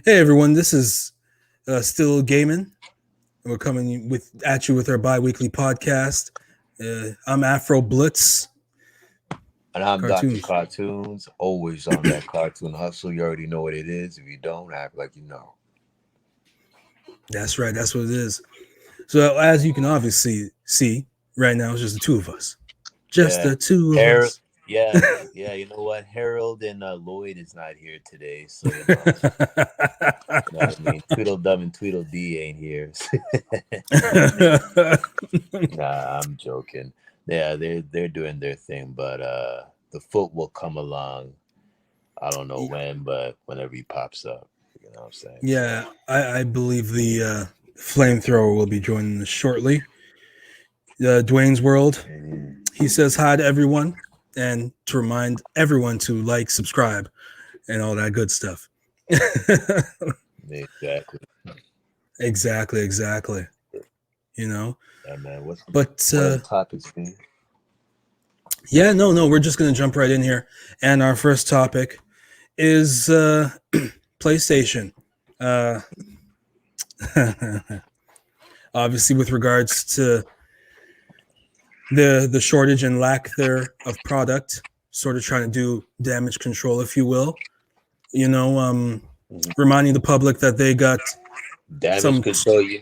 Hey everyone, this is Still Gaming. We're coming at you with our bi-weekly podcast. I'm Afro Blitz And I'm Dr. Cartoons. Cartoons, always on that cartoon hustle. You already know what it is. If you don't, act like you know. That's right, that's what it is. So as you can obviously see right now, it's just the two of us. Just Yeah. the two of Harold, us. yeah, you know what? Harold and Lloyd is not here today. You know what I mean? Tweedledum and Tweedledee ain't here. Nah, I'm joking. Yeah, they're doing their thing, but the foot will come along. I don't know when, but whenever he pops up. You know what I'm saying? So Yeah, I believe the flamethrower will be joining us shortly. Dwayne's World. mhm. He says hi to everyone and to remind everyone to like, subscribe, and all that good stuff. Exactly. Exactly, exactly. You know, Yeah, man. but What are the topics, man? yeah, no, we're just gonna jump right in here, and our first topic is PlayStation. Uh, Obviously, with regards to the shortage and lack there of product, sort of trying to do damage control, if you will. You know, Mhm. reminding the public that they got Damage some. control. You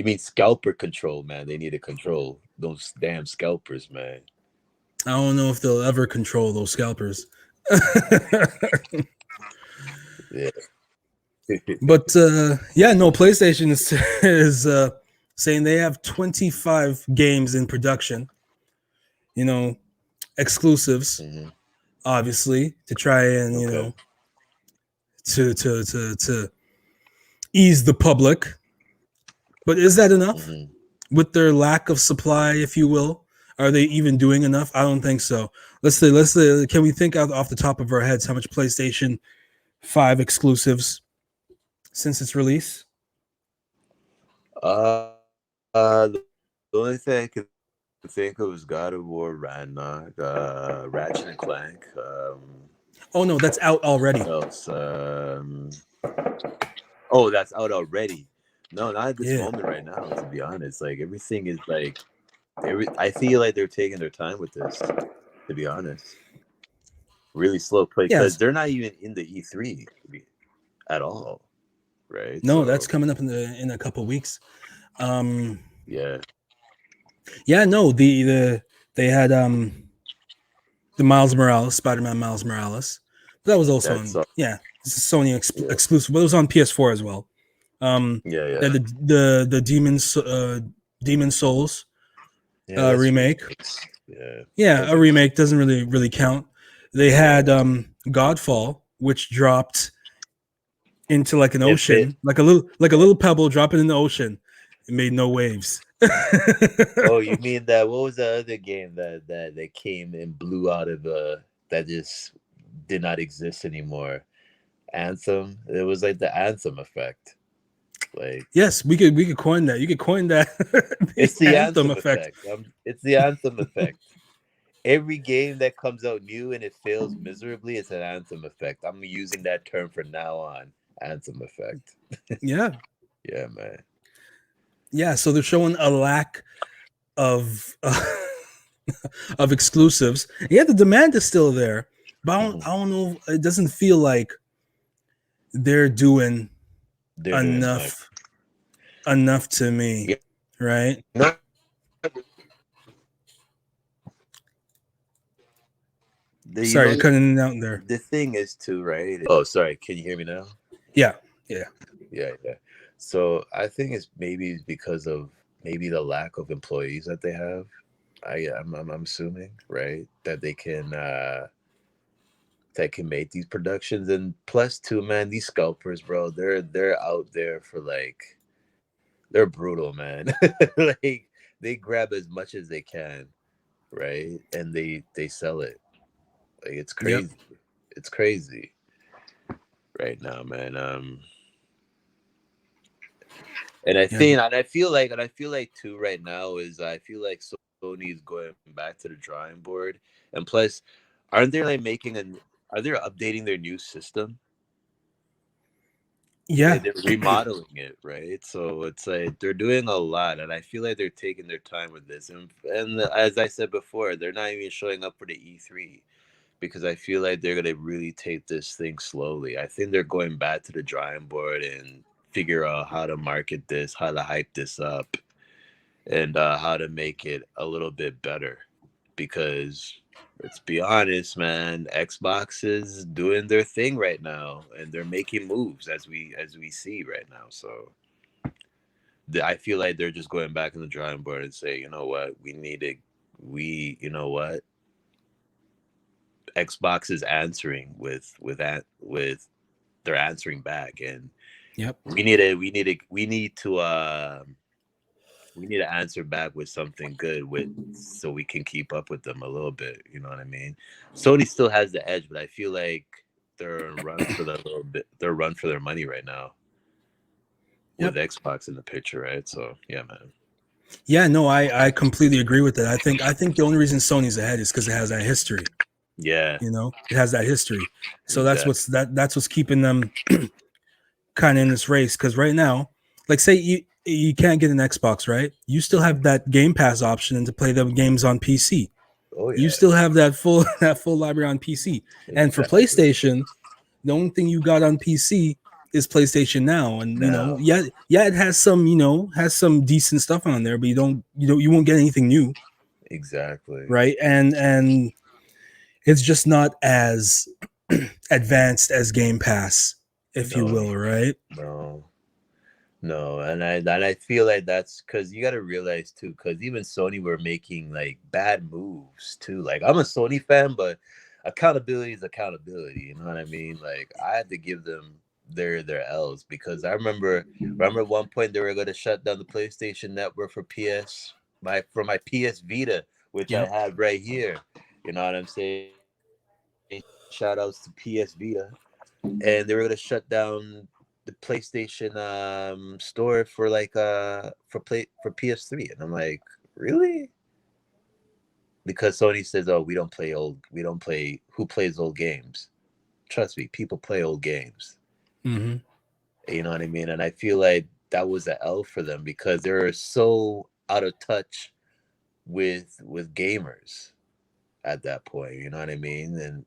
mean scalper control, man? They need to control those damn scalpers, man. I don't know if they'll ever control those scalpers. Yeah. But yeah, no, PlayStation is is saying they have 25 games in production. You know, exclusives, hmm obviously, to try and Okay. to ease the public. But is that enough? hmm With their lack of supply, if you will, are they even doing enough? I don't think so. Let's say, can we think out off the top of our heads how much PlayStation 5 exclusives since its release? The only thing I could think of is God of War, Ragnarok, Ratchet and Clank. Oh no, that's out What already. else? Oh, that's out already. No, not at this Yeah. moment right now. To be honest, like everything is like, I feel like they're taking their time with this. To be honest, really slow play because Yes. they're not even in the E3 at all, right? No, that's So coming up in a couple weeks. Um, yeah, yeah, no, they had the Miles Morales, Spider-Man Miles Morales. But that was also that's on, yeah, it's a Sony yeah, exclusive, but it was on PS4 as well. yeah, They yeah, had the Demon Souls yeah. That's remake. remakes. Yeah, Yeah, a doesn't count. remake doesn't really count. They had Yeah, Godfall, which dropped into like an it fit. ocean, like a little pebble dropping in the ocean. It made no waves. Oh, you mean that? What was the other game that came and blew out of that just did not exist anymore? Anthem. It was like the Anthem effect. Like Yes, we could coin that. You could coin that the it's the anthem Anthem effect. effect. It's the Anthem effect. Every game that comes out new and it fails miserably, it's an Anthem effect. I'm using that term from now on. Anthem effect. Yeah, Yeah, man. yeah. So they're showing a lack of of exclusives. Yeah, the demand is still there, but Mhm. I don't know. It doesn't feel like they're doing They're doing much. enough enough to me, Yeah. right? No, you Sorry, know you're cutting it out there. the thing is too, right? Oh, sorry. Can you hear me now? Yeah, yeah, Yeah, yeah. So I think it's maybe because of maybe the lack of employees that they have. I'm assuming, right, that they can that can make these productions. And plus two, man, these scalpers, bro, they're out there for like, they're brutal, man. Like they grab as much as they can, right? And they sell it. Like it's yep, crazy. It's crazy right now, man. yeah, And I feel like too right now is I feel like Sony is going back to the drawing board, and plus, Aren't they like are they updating their new system? Yeah, They're remodeling it, right? So it's like they're doing a lot, and I feel like they're taking their time with this. And as I said before, they're not even showing up for the E3 because I feel like they're gonna really take this thing slowly. I think they're going back to the drawing board and figure out how to market this, how to hype this up, and how to make it a little bit better. Because let's be honest, man, Xbox is doing their thing right now, and they're making moves as we see right now. So I feel like they're just going back in the drawing board and say, you know what, we need to, you know what, Xbox is answering with they're answering back, and yep. we need to answer back with something good with so we can keep up with them a little bit. You know what I mean? Sony still has the edge, but I feel like they're run for the little bit. They're run for their money right now with Yep. Xbox in the picture, right? So yeah, man. Yeah, no, I completely agree with that. I think the only reason Sony's ahead is because it has that history. Yeah, You know, it has that history. So exactly. that's what's keeping them kind of in this race. Because right now, like say you can't get an Xbox, right? You still have that Game Pass option and to play the games on PC. Oh You yeah, still have that full that full library on PC. And for exactly. PlayStation, the only thing you got on PC is PlayStation Now, and Now, it has some has some decent stuff on there, but you won't get anything new, exactly. right? And it's just not as advanced as Game Pass, if you No, will, right? no. No, and I feel like that's because you got to realize too, because even Sony were making like bad moves too. Like I'm a Sony fan, but accountability is accountability. You know what I mean? Like I had to give them their L's because I remember at one point they were going to shut down the PlayStation Network for my PS Vita, which I Yep. had right here. You know what I'm saying? Shout outs to PS Vita, and they were gonna shut down the PlayStation store for like for PS3, and I'm like, really? Because Sony says, oh, we don't play who plays old games. Trust me, people play old games. Mm-hmm. You know what I mean? And I feel like that was a L for them because they're so out of touch with gamers at that point. You know what I mean? And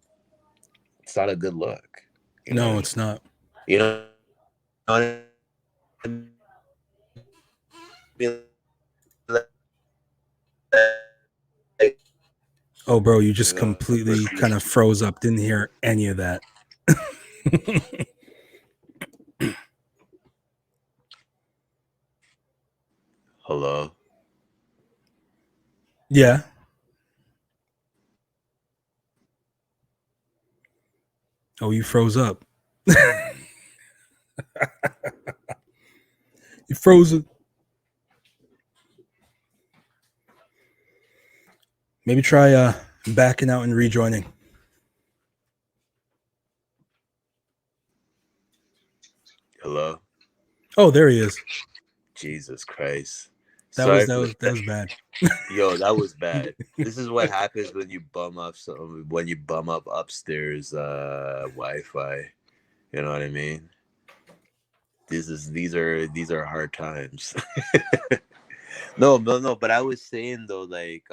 it's not a good look. You know what I No, mean? it's not. You know what I mean? Like, Oh, bro, you just completely kind of froze up. Didn't hear any of that. hello. Yeah. Oh, you froze up. You frozen. Maybe try backing out and rejoining. Hello. Oh, there he is. Jesus Christ. That was Sorry that for was that that. was bad. Yo, that was bad. This is what happens when you bum up upstairs Wi-Fi. You know what I mean? These are hard times. No. But I was saying though, like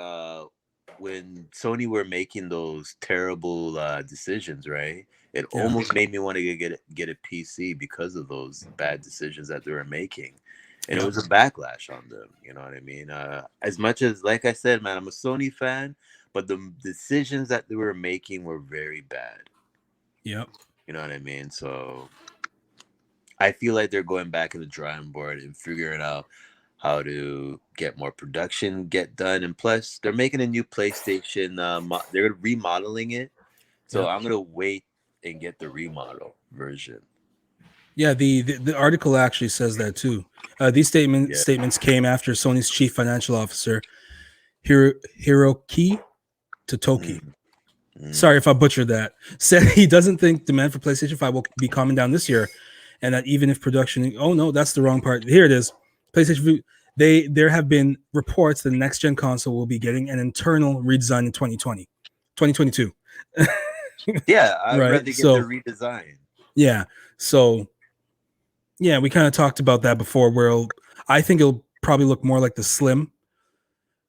when Sony were making those terrible decisions, right? It Yeah. almost made me want to get a PC because of those bad decisions that they were making, and it Yep. was a backlash on them. You know what I mean? As much as, like I said, man, I'm a Sony fan, but the decisions that they were making were very bad. Yep. You know what I mean? So I feel like they're going back to the drawing board and figuring out how to get more production get done. And plus, they're making a new PlayStation. They're remodeling it, so Yep. I'm gonna wait and get the remodel version. Yeah. The article actually says that too. These Yeah. statements came after Sony's chief financial officer Hiroki Totoki. Mm, mm. Sorry if I butchered that. Said he doesn't think demand for PlayStation 5 will be coming down this year, and that even if production, oh no, that's the wrong part. Here it is. PlayStation. There have been reports that the next gen console will be getting an internal redesign in 2022. Yeah, I'd Right. rather get the So redesign. yeah. So yeah, we kind of talked about that before. I think it'll probably look more like the Slim,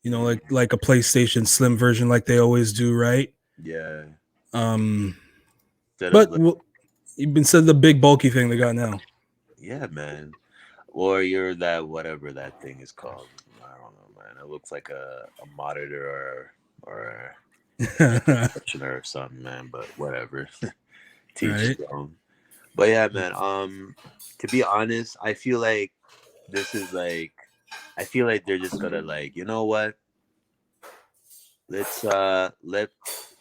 like a PlayStation Slim version, like they always do, right? Yeah. Um, Instead of but like, instead of the big bulky thing they got now. yeah, man. Or you're that whatever that thing is called. I don't know, man. It looks like a monitor or air conditioner or something, man. But whatever. Teach Right. his own. But yeah, man. To be honest, I feel like this is like I feel like they're just gonna like, you know what? Let's let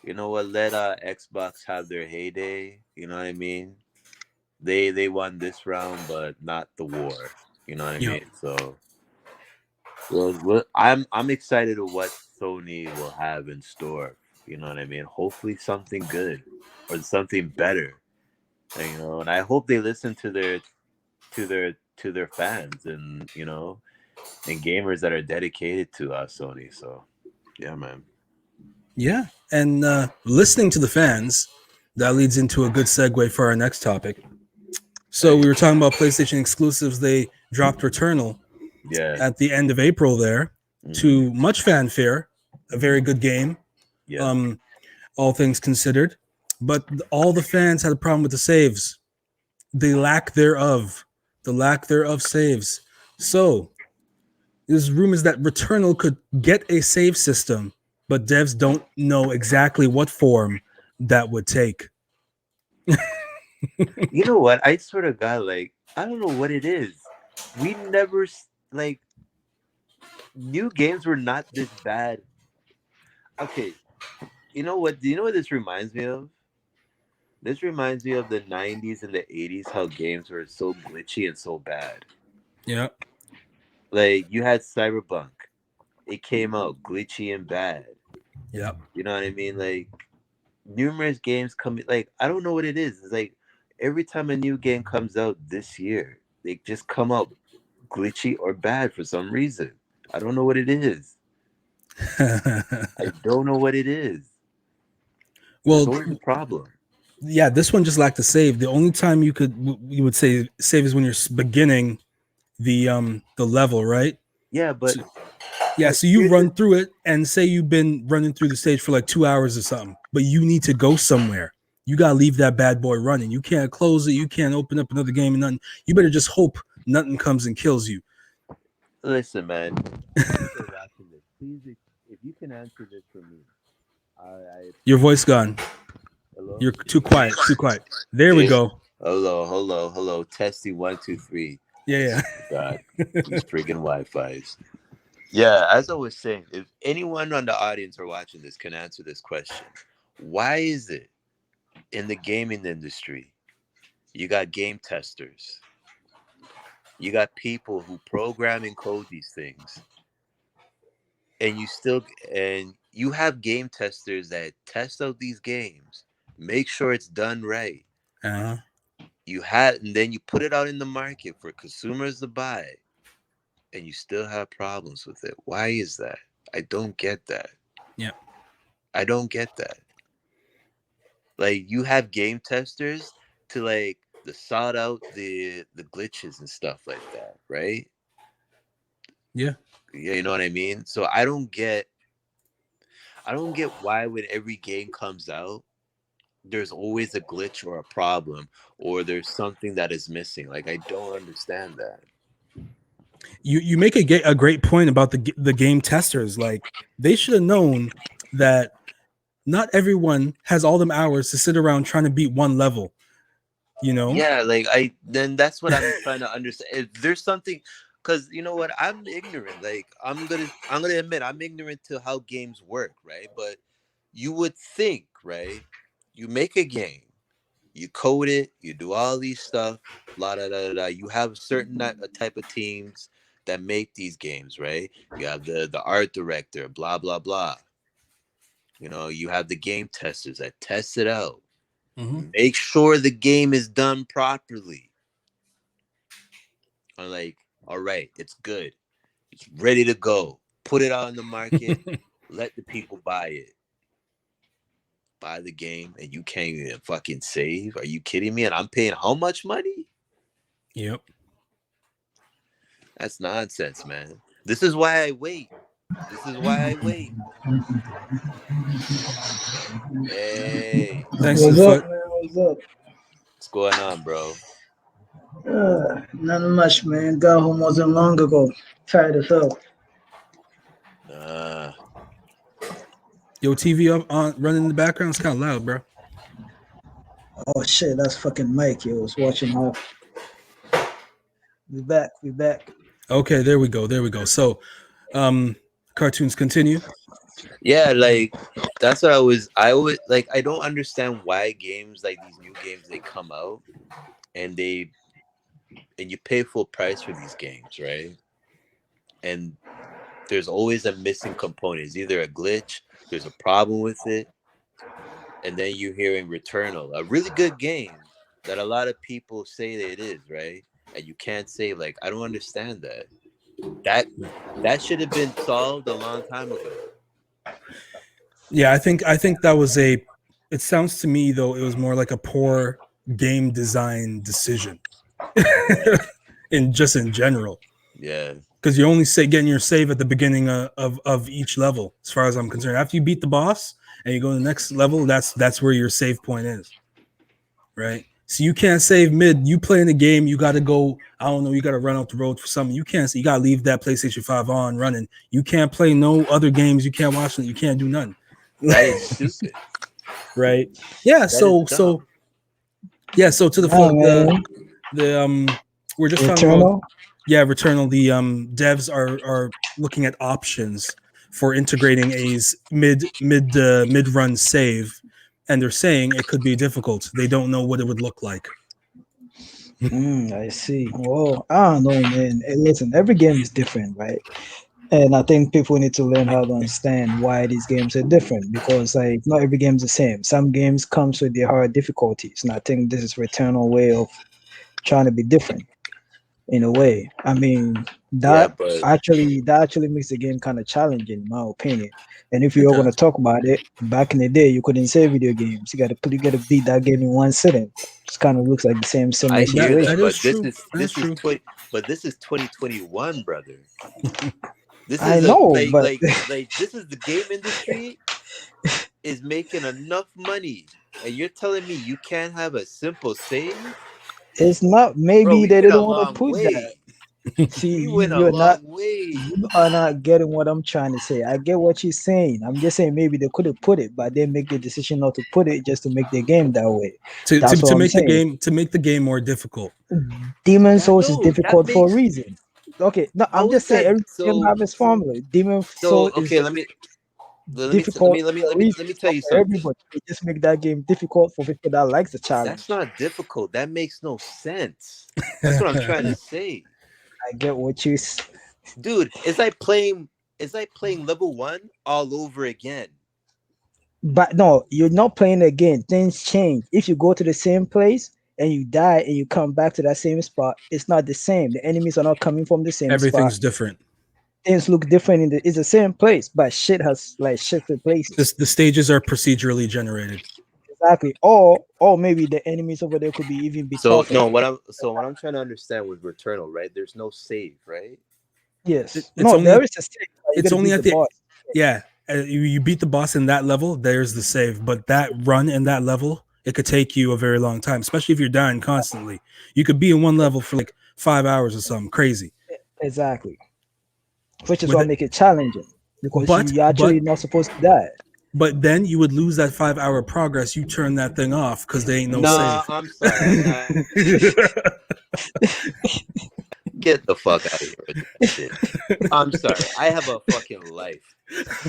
you know what, let Xbox have their heyday. You know what I mean? They won this round, but not the war. You know what I Yep. mean? So I'm excited to what Sony will have in store. You know what I mean? Hopefully something good or something better. And I hope they listen to their fans and and gamers that are dedicated to Sony. So yeah, man. Yeah. And listening to the fans, that leads into a good segue for our next topic. So Hey, we were talking about PlayStation exclusives. They dropped Returnal yeah, at the end of April there hmm, to much fanfare. A very good game, yeah. um, all things considered. But all the fans had a problem with the saves. The lack thereof. The lack thereof saves. So there's rumors that Returnal could get a save system, but devs don't know exactly what form that would take. You know what? I sort of got like I don't know what it is. We never like new games were not this bad. Okay, you know what? Do you know what this reminds me of? This reminds me of the '90s and the '80s. How games were so glitchy and so bad. Yeah. Like you had Cyberpunk. It came out glitchy and bad. Yeah. You know what I mean? Like numerous games come like I don't know what it is. It's like every time a new game comes out this year, they just come out glitchy or bad for some reason. I don't know what it is. I don't know what it is. There's Well, always a problem. yeah, this one just lacked a save. The only time you would say save is when you're beginning the level, right? Yeah, So, yeah, so you here's the run through it and say you've been running through the stage for like 2 hours or something, but you need to go somewhere. You gotta leave that bad boy running. You can't close it. You can't open up another game and nothing. You better just hope nothing comes and kills you. listen, man. People watching this, please, if you can answer this for me, I Your voice gone. hello. You're too quiet. Too quiet. There we Hey, go. hello. Testing 1 2 3. I Yeah, swear to God, these friggin' Wi-Fi's. Yeah, as I was saying, if anyone on the audience or watching this can answer this question, why is it in the gaming industry you got game testers, you got people who program and code these things, and you have game testers that test out these games, make sure it's done right. yeah. And then you put it out in the market for consumers to buy, and you still have problems with it. Why is that? I don't get that. Yeah. I don't get that. Like you have game testers to like the sort out the glitches and stuff like that, right? Yeah. Yeah, you know what I mean? So I don't get why when every game comes out, there's always a glitch or a problem or there's something that is missing. Like I don't understand that. You make a great point about the game testers. Like they should have known that not everyone has all them hours to sit around trying to beat one level. You know? Yeah, like I then that's what I'm trying to understand. If there's something, because you know what, I'm ignorant. Like I'm gonna admit I'm ignorant to how games work, right? But you would think, right? You make a game, you code it, you do all these stuff, blah da da da. Da. You have a type of teams that make these games, right? You have the art director, blah blah blah. You have the game testers that test it out, Mm-hmm. make sure the game is done properly. I'm like, all right, it's good. It's ready to go. Put it out in the market. Let the people buy it. buy the game and you can't even fucking save? Are you kidding me? And I'm paying how much money? Yep. That's nonsense, man. This is why I wait. This is why I wait. Hey, Thanks to What's the up, foot. man? What's up? what's going on, bro? Nothing much, man. Got home wasn't long ago. Tired as hell. Yo, TV up on running in the background. It's kind of loud, bro. Oh shit, that's fucking Mike. He was watching off. We back. We back. Okay, there we go. There we go. So, cartoons continue. Yeah, like that's what I would like. I don't understand why games like these new games they come out and you pay full price for these games, right? And there's always a missing component. It's either a glitch, there's a problem with it, and then you're hearing Returnal, a really good game that a lot of people say that it is, right? And you can't say like, I don't understand that. That should have been solved a long time ago. Yeah, I think that was a. It sounds to me though it was more like a poor game design decision, in general. Yeah, because you only getting your save at the beginning of each level, as far as I'm concerned. After you beat the boss and you go to the next level, that's where your save point is, right? So you can't save mid. You play in the game, you got to go. I don't know. You got to run out the road for something. You can't. You got to leave that PlayStation 5 on running. You can't play no other games. You can't watch it. You can't do nothing. that is stupid, right? Yeah. So to the we're just talking about. Yeah, Returnal. The devs are looking at options for integrating a mid run save, and they're saying it could be difficult. They don't know what it would look like. I see. Well, I don't know, man. Hey, listen, every game is different, right? And I think people need to learn how to understand why these games are different, because like not every game is the same. Some games comes with their hard difficulties, and I think this is Returnal way of trying to be different. In a way, I mean yeah, that but actually makes the game kind of challenging, in my opinion. And if it you're going to does. talk about it, back in the day, you couldn't save video games. You got to beat that game in one sitting. Just kind of looks like the similar I hear situation. that, That is but true. this is 2021, brother. This I is know, like but this is the game industry is making enough money, and you're telling me you can't have a simple save, it's not. bro? Maybe We they went a didn't want to long put that. way. See, We went a you're not. long way. You are not getting what I'm trying to say. I get what you're saying. I'm just saying maybe they could have put it, but they make the decision not to put it just to make the game that way. That's what to I'm make saying. the game more difficult. Demon Souls is No, that difficult for a makes. reason. Okay, no, I'm How just is saying that every game so? have its formula. Demon So Soul okay, is difficult for a reason. let me It's tell not you for something. everybody. They just make that game difficult for people that likes the That's challenge. not difficult. That makes no sense. That's what I'm trying to say, I get what you. dude. It's like playing level 1 all over again. But no, you're not playing again. Things change. If you go to the same place and you die and you come back to that same spot, it's not the same. The enemies are not coming from the same spot. Everything's different. Things look different it's the same place, but shit has like shifted places. The stages are procedurally generated. Exactly. Or maybe the enemies over there could be even be So tougher. no, what I'm trying to understand with Returnal, right? There's no save, right? Yes. It's No, only there is a state. You it's gotta only beat at the the boss. yeah. You beat the boss in that level. There's the save, but that run in that level, it could take you a very long time, especially if you're dying constantly. You could be in one level for like 5 hours or something crazy. Exactly. Which is With what it, make it challenging. Because you're actually not supposed to die. but then you would lose that 5 hour progress. You turn that thing off because there ain't no Nah, save. I'm sorry. Get the fuck out of here with that shit. I'm sorry. I have a fucking life.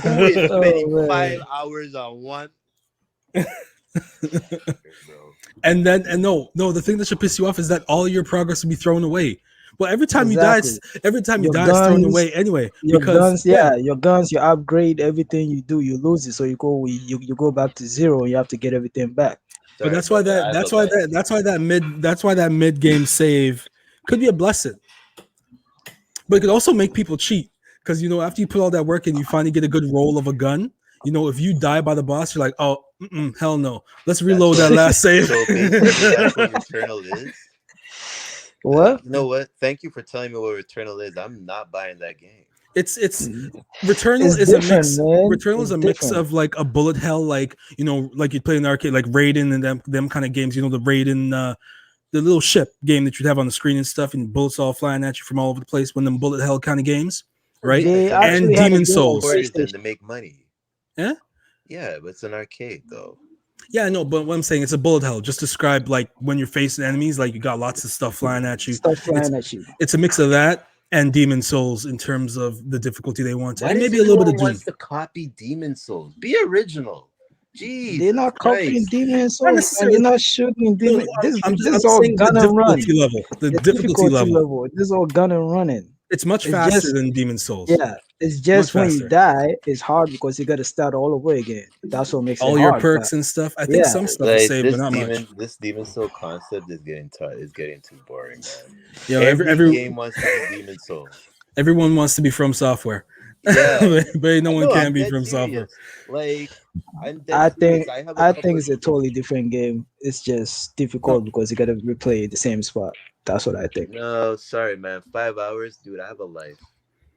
Who is spending 5 hours on one? And the thing that should piss you off is that all your progress will be thrown away. Well, every time you die, it's thrown away anyway. Your Because guns, your guns, you upgrade everything you do, you lose it. So you go back to zero and you have to get everything back. But that's why that mid game save could be a blessing. But it could also make people cheat because after you put all that work and you finally get a good roll of a gun, if you die by the boss, you're like, oh, hell no. Let's reload that last save. So basically, that's what Returnal is. What? You know what? Thank you for telling me what Returnal is. I'm not buying that game. It's Returnal It's is a different, mix. man. Returnal is It's a mix different. of like a bullet hell, like like you play in the arcade, like Raiden and them kind of games. The Raiden, the little ship game that you'd have on the screen and stuff, and bullets all flying at you from all over the place. When them bullet hell kind of games, right? They And actually And had a Demon game on Souls. Then PlayStation. to make money. Yeah? Yeah, but it's an arcade though. Yeah, I know, but what I'm saying, it's a bullet hell. Just describe like when you're facing enemies, like you got lots of stuff flying at you. Stuff flying at you. It's a mix of that and Demon Souls in terms of the difficulty they want, Why and does maybe a little bit of everyone Doom. wants to copy Demon Souls? Be original. Jeez, They're not copying Demon Souls, and necessarily. you're not shooting No, Demon. I'm This is all saying gun the and run. difficulty level. The The difficulty level. This is all gun and running. It's much It's faster just- than Demon Souls. Yeah, it's just Much when faster. you die, it's hard because you got to start all over again. That's what makes All it your hard. perks and stuff. I think Yeah. some stuff is saved, but not much. This Demon Soul concept is getting too boring, man. Yeah, every game wants to be Demon Soul. Everyone wants to be from software. Yeah, but no one No, can I'm be dead from serious. software. Like, I'm dead I think serious. have a I couple think it's a of- totally different game. It's just difficult because you got to replay the same spot. That's what I think. No, sorry, man. 5 hours, dude. I have a life.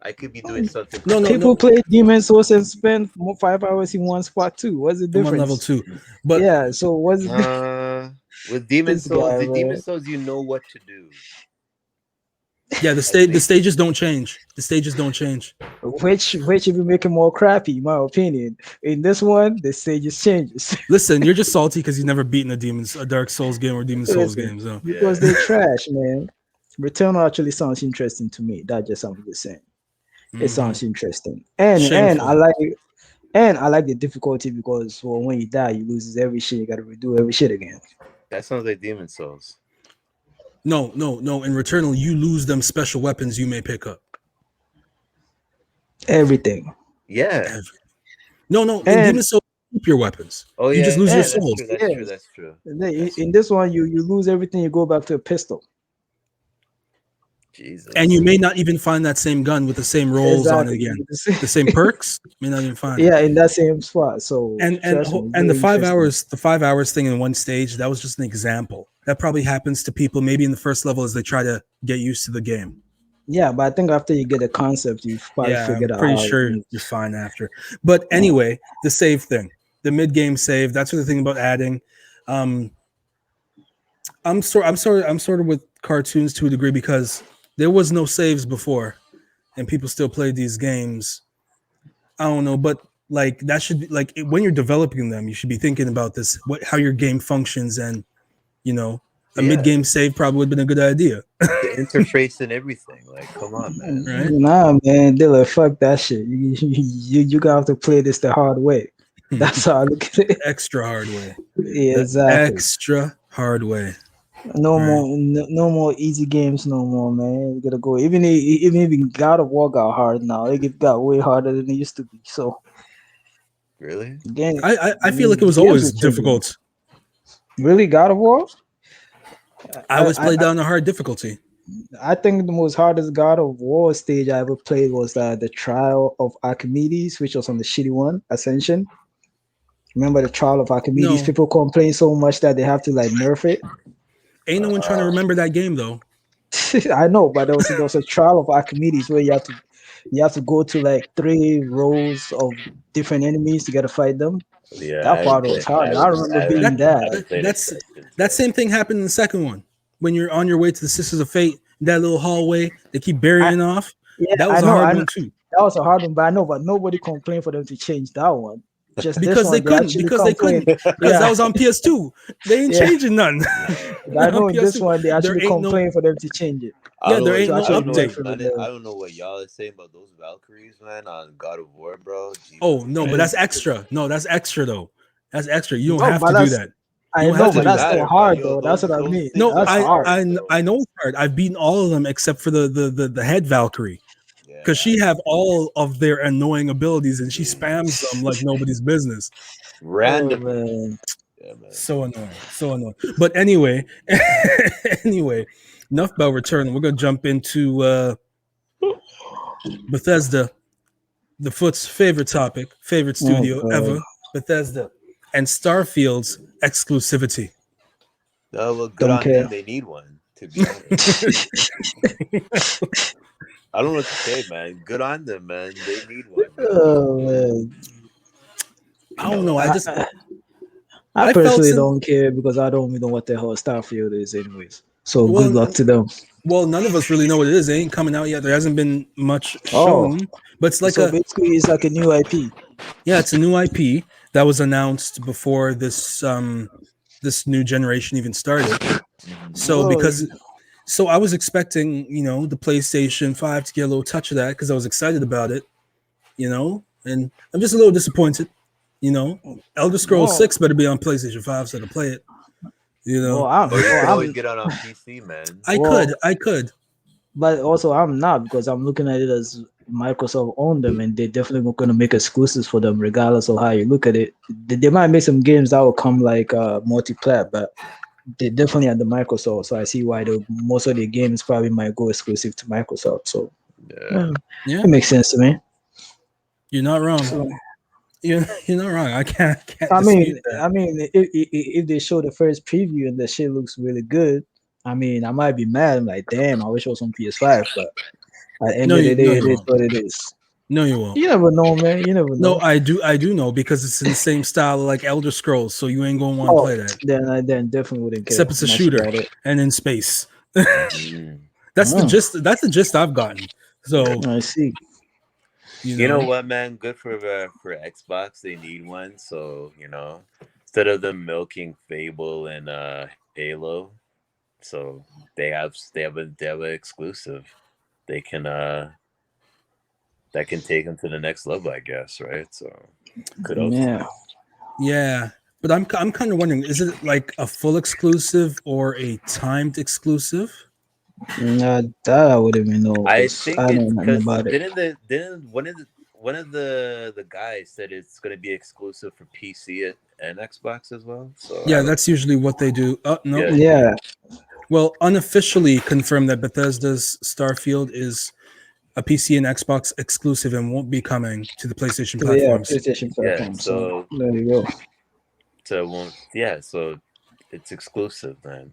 I could be doing something. No, People play Demon Souls and spend 5 hours in one spot too. What's the On difference? one level too. But yeah, so what's the difference? With Demon This Souls, guy, the Demon man. Souls, you know what to do. yeah, the stages don't change. The stages don't change. Which even make it more crappy, in my opinion. In this one, the stages changes Listen, you're just salty because you've never beaten a Dark Souls game or Demon Souls Listen. game. So because they're trash, man. Returnal actually sounds interesting to me. That's just something to say. It sounds interesting, and Shameful. I like the difficulty because when you die, you lose every shit. You got to redo every shit again. That sounds like Demon Souls. No. In Returnal, you lose them special weapons you may pick up. Everything. Yeah. No. In And- Demon Souls, you keep your weapons. Oh yeah. You just lose yeah, your that's souls. true, That's Yes. true. That's true. And then in this one, you lose everything. You go back to a pistol. Jesus. And you may not even find that same gun with the same rolls on it again. The same perks, may not even find. Yeah, in that same spot. So And trust me, the very 5 interesting. the 5 hours thing in one stage, that was just an example. That probably happens to people maybe in the first level as they try to get used to the game. Yeah, but I think after you get the concept, you probably Yeah, figure I'm out. pretty how it sure moves. you're fine after. But anyway, the save thing, the mid-game save, that's the thing about adding. I'm sort of with cartoons to a degree because there was no saves before, and people still played these games. I don't know, but like that should be like when you're developing them, you should be thinking about this, how your game functions, and a Yeah. mid-game save probably would have been a good idea. The interface and everything. Like, come on, man. Right? Nah, man, Dilla, fuck that shit. You gonna have to play this the hard way. That's how I look at it. Extra hard way. Yeah, The exactly. Extra hard way. No Right. more, no more easy games, no more, man. You gotta go. Even God of War got hard now. It got way harder than it used to be. So Really? again, I feel like it was games always are changing. difficult. Really, God of War. I always played down the hard difficulty. I think the most hardest God of War stage I ever played was the Trial of Archimedes, which was on the shitty one, Ascension. Remember the Trial of Archimedes? No. People complain so much that they have to like nerf it. Ain't no one trying to remember that game though. I know, but there was a Trial of Archimedes where you have to go to like 3 rows of different enemies to get to fight them. Yeah. That part was hard. I remember being that. That same thing happened in the second one when you're on your way to the Sisters of Fate. That little hallway they keep burying off. Yeah, That was I know, a hard I one know. too. That was a hard one, but I know, but nobody complained for them to change that one. Just this Because one, they couldn't. actually Because they complained. couldn't. Because that was on PS2. They ain't Yeah. changing none. I know On in this PS2, one they there actually ain't no- complained for them to change it. Yeah, there ain't no update. I don't know what y'all are saying about those Valkyries, man, on God of War, bro. Jesus Oh no, but Christ. that's extra. No, that's extra though. That's extra. You don't No, have but to do that's- that. I You don't know, have to but do that's that. still Yo, hard yo, though. That's those- what I those mean. things No, That's are hard. I know it's hard. I've beaten all of them except for the head Valkyrie. Because she have all of their annoying abilities and she spams them like nobody's business. random. Oh, man. Yeah, man. So annoying. But anyway, enough about Returnal. We're gonna jump into Bethesda. the Foot's favorite topic, favorite studio ever, Bethesda, and Starfield's exclusivity. Oh, well, good Don't on care. them. They need one, to be honest. I don't know what to say, man. Good on them, man. They need one. Man. Oh man. I don't know. I I felt personally sin- don't care because I don't even know what the hell Starfield is, anyways. So Well, good luck to them. Well, none of us really know what it is. It ain't coming out yet. There hasn't been much shown, but it's like so basically, it's like a new IP. Yeah, it's a new IP that was announced before this this new generation even started. So so I was expecting, the PlayStation 5 to get a little touch of that because I was excited about it, and I'm just a little disappointed. Elder Scrolls 6 better be on PlayStation 5 so I can play it. Or you can always get it on PC, man. I could. But also, I'm not, because I'm looking at it as Microsoft owned them, and they're definitely not going to make exclusives for them, regardless of how you look at it. They might make some games that will come like multi-plat, but they're definitely at the Microsoft. So I see why most of their games probably might go exclusive to Microsoft. So yeah, it makes sense to me. You're not wrong. So, you're not wrong. I can't. I mean, if they show the first preview and the shit looks really good, I mean, I might be mad. I'm like, damn, I wish it was on PS5, but at the end of the day, it is what it is. No, you won't. You never know, man. You never know. No, I do know because it's in the same style like Elder Scrolls, so you ain't gonna want to play that. Then definitely wouldn't care. Except it's a shooter and in space. That's the gist. That's the gist I've gotten. So I see. You know what, man? Good for Xbox. They need one. So instead of them milking Fable and Halo, so they have an exclusive. They can that can take them to the next level, I guess, right? So kudos. Yeah, but I'm kind of wondering, is it like a full exclusive or a timed exclusive? That I wouldn't even know. I think I don't know about it. Didn't one of the guys said it's going to be exclusive for PC and Xbox as well? So yeah, that's usually what they do. No, yeah. Well, unofficially confirmed that Bethesda's Starfield is a PC and Xbox exclusive and won't be coming to the PlayStation platforms. Yeah, PlayStation platforms. So there you go. So it won't. Yeah, so it's exclusive then.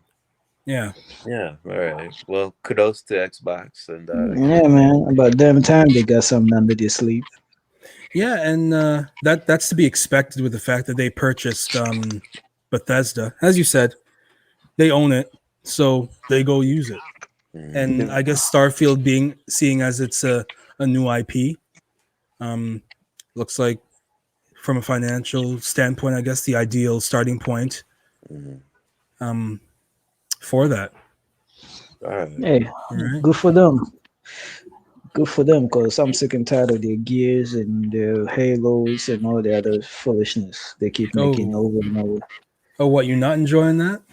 Yeah. All right. Well, kudos to Xbox and yeah, man. About damn time they got something under their sleeve. Yeah, and that's to be expected with the fact that they purchased Bethesda. As you said, they own it, so they go use it. And I guess Starfield seeing as it's a new IP, looks like from a financial standpoint, I guess the ideal starting point for that. Hey, good for them. Good for them, because I'm sick and tired of their Gears and their Halos and all the other foolishness they keep making over and over. Oh, what, you're not enjoying that?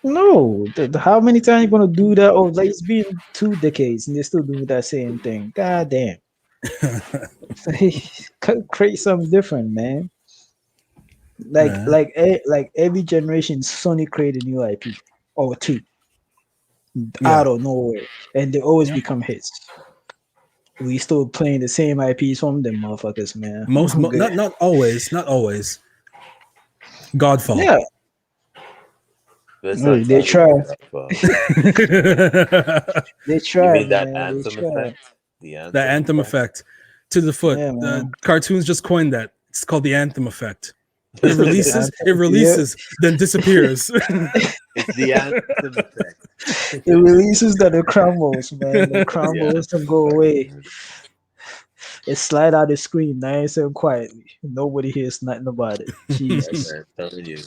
No. How many times you gonna do that? Oh, like it's been 2 decades and they're still doing that same thing. God damn. Create something different, man. Like every generation, Sony created a new IP or 2 out of nowhere, and they always become hits. We still playing the same IPs from them motherfuckers, man. Not always. Godfall. Yeah. They try. They try. You mean that Anthem effect? The Anthem effect. To the foot. Yeah, the cartoons just coined that. It's called the Anthem effect. It releases, then disappears. It's the Anthem effect. It releases, then it crumbles, man. It crumbles and go away. It slide out the screen nice and quietly. Nobody hears nothing about it. Jesus. I'm telling you.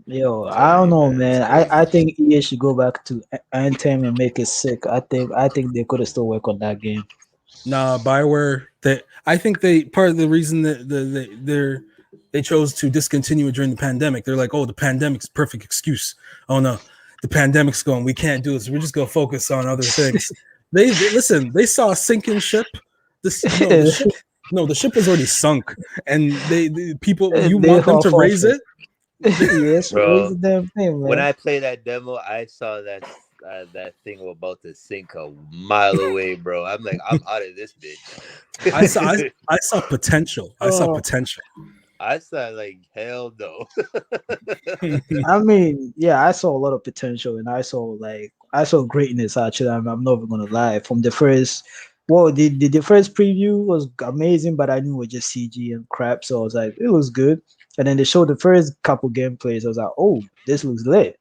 Yo, I don't know, man. I think EA should go back to Anthem and make it sick. I think they could have still worked on that game. Nah, BioWare. I think part of the reason that they chose to discontinue it during the pandemic. They're like, oh, the pandemic's a perfect excuse. Oh no, the pandemic's going. We can't do this. We're just gonna focus on other things. They listen. They saw a sinking ship. The ship was already sunk, and people want them to raise it. Yes, bro. Raise the damn thing, man. When I play that demo, I saw that that thing was about to sink a mile away, bro. I'm like, I'm out of this bitch. I saw potential. I saw Oh. potential. I said like, hell no. I mean, yeah, I saw a lot of potential, and I saw greatness. Actually, I'm not even gonna lie. From the first, well, the first preview was amazing, but I knew it was just CG and crap, so I was like, it was good. And then they showed the first couple gameplays. I was like, oh, this looks lit.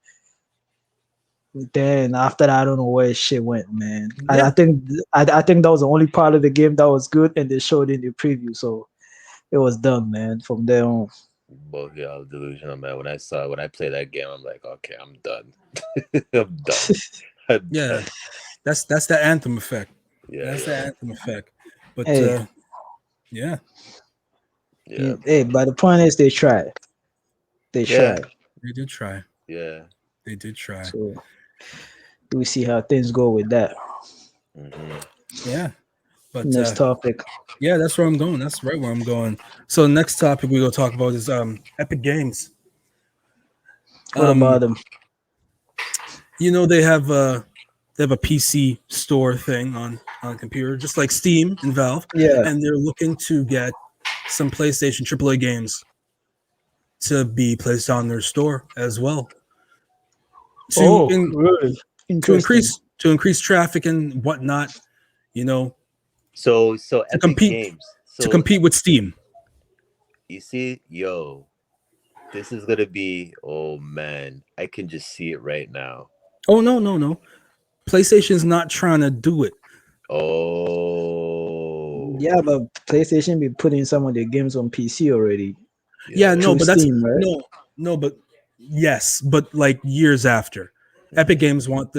Then after that, I don't know where shit went, man. Yeah. I think that was the only part of the game that was good, and they showed it in the preview, so it was done, man. From there on. Both y'all delusional, man. When I played that game, I'm like, okay, I'm done. I'm done. I'm Yeah. done. That's the Anthem effect. Yeah, That's the Anthem effect. But Hey. yeah. yeah, Hey, but the point is, they tried. They Yeah. tried. They did try. yeah. They did try. So we see how things go with that. Mhm. Yeah. But Next topic. yeah, that's where I'm going. That's right where I'm going. So next topic we go talk about is Epic Games. What about them? You know, they have a PC store thing on computer, just like Steam and Valve. Yeah. And they're looking to get some PlayStation AAA games to be placed on their store as well. Really? To increase traffic and whatnot, you know, So Epic compete- Games. So to compete with Steam. you see, yo, this is gonna be. Oh man, I can just see it right now. Oh no. PlayStation's not trying to do it. Oh. Yeah, but PlayStation be putting some of their games on PC already. Yeah, no, Through but that's Steam, right? no, but yes, but like years after. Epic Games wants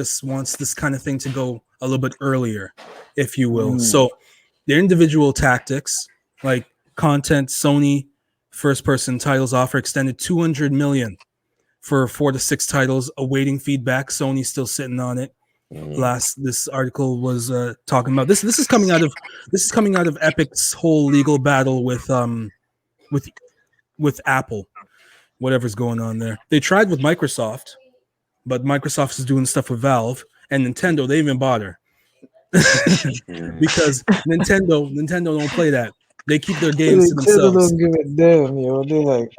this kind of thing to go a little bit earlier, if you will. So their individual tactics, like content, Sony first person titles offer extended 200 million for 4 to 6 titles awaiting feedback. Sony's still sitting on it. This article was talking about this. This is coming out of Epic's whole legal battle with Apple, whatever's going on there. They tried with Microsoft, but Microsoft is doing stuff with Valve and Nintendo. They even bother because Nintendo don't play that. They keep their games to themselves. Don't give it them, yo. They're like,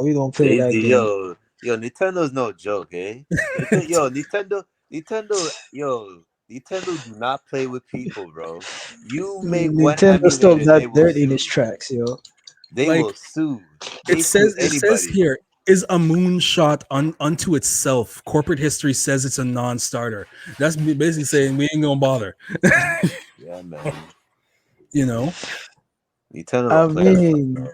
we don't play that game. Yo, Nintendo's no joke, eh? Nintendo, Nintendo do not play with people, bro. You make one Nintendo stuff emulator, they that will dirt in sue. its tracks, yo. They Like, will sue. It says here is a moonshot unto itself. Corporate history says it's a non-starter. That's basically saying we ain't gonna bother. Yeah, man. You know, Nintendo I don't play. mean,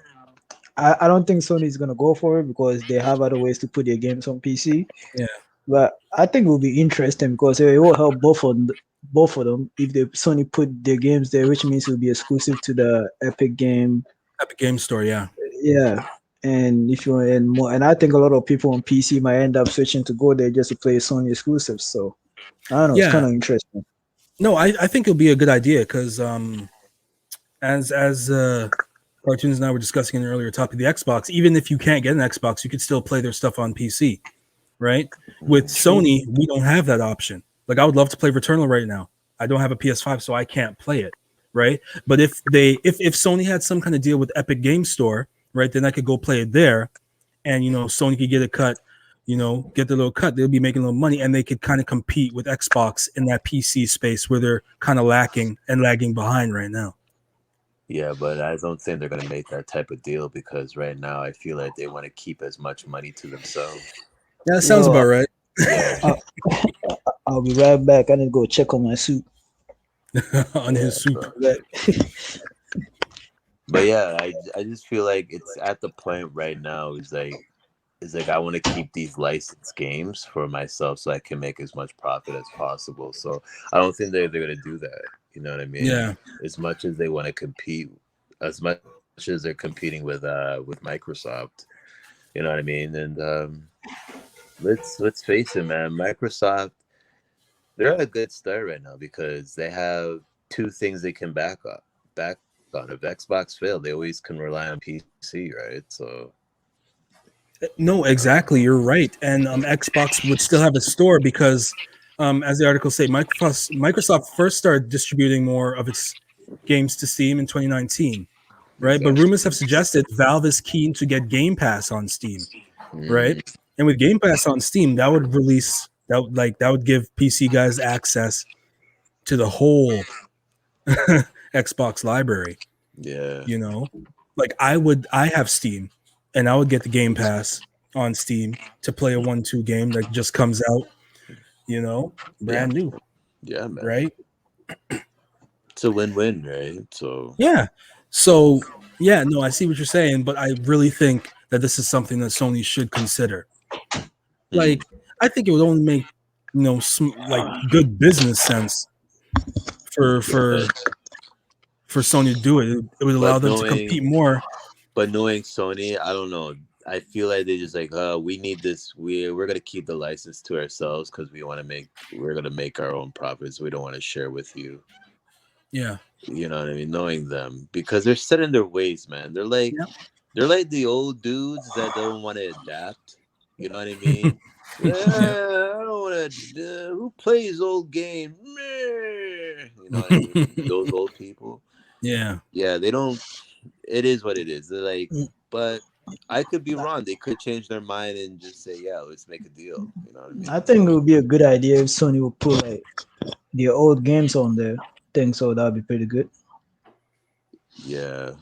I don't think Sony's gonna go for it because they have other ways to put their games on PC. Yeah. But I think it will be interesting because it will help both of them if they Sony put their games there, which means it will be exclusive to the Epic Game Store. Yeah. Yeah, and if you and more, and I think a lot of people on PC might end up switching to go there just to play Sony exclusives. So I don't know, it's kind of interesting. No, I think it'll be a good idea because as Cartoons and I were discussing in an earlier topic, the Xbox, even if you can't get an Xbox, you could still play their stuff on PC, right? With Sony, we don't have that option. Like I would love to play Returnal right now. I don't have a PS5, so I can't play it, right? But if Sony had some kind of deal with Epic Game Store, right, then I could go play it there, and Sony could get a cut, get the little cut. They'll be making a little money, and they could kind of compete with Xbox in that PC space where they're kind of lagging behind right now. Yeah, but I don't think they're gonna make that type of deal because right now I feel like they want to keep as much money to themselves. Yeah, that sounds about right. Yeah. I'll be right back. I need to go check on my soup. On his soup. But yeah, I just feel like it's at the point right now is like I want to keep these licensed games for myself so I can make as much profit as possible. So I don't think they're gonna do that. You know what I mean? Yeah. As much as they want to compete, as much as they're competing with Microsoft, you know what I mean? And let's face it, man. Microsoft, they're at a good start right now because they have two things they can back on. If Xbox failed, they always can rely on PC, right? So. No, exactly. You're right. And Xbox would still have a store because as the article say, Microsoft first started distributing more of its games to Steam in 2019, right? But Exactly. rumors have suggested Valve is keen to get Game Pass on Steam, right? Mm, And with Game Pass on Steam, that would give PC guys access to the whole Xbox library. yeah. You know, like I have Steam, and I would get the Game Pass on Steam to play a 1-2 game that just comes out. You know, brand new, Yeah, man. right? It's a win-win, right? So Yeah. So yeah, no, I see what you're saying, but I really think that this is something that Sony should consider. Like, I think it would only make like good business sense for Sony to do it. It would allow them to compete more. But knowing Sony, I don't know. I feel like they just like, we need this. We're gonna keep the license to ourselves because we're gonna make our own profits. We don't want to share with you. Yeah. You know what I mean? Knowing them, because they're set in their ways, man. They're like the old dudes that don't want to adapt. You know what I mean? I don't want to. Who plays old game? You know what I mean? Those old people. Yeah. Yeah, they don't. It is what it is. They're like, but I could be wrong. They could change their mind and just say, "Yeah, let's make a deal." You know what I mean? I think it would be a good idea if Sony would put like the old games on there. Think so? That'd be pretty good. Yeah,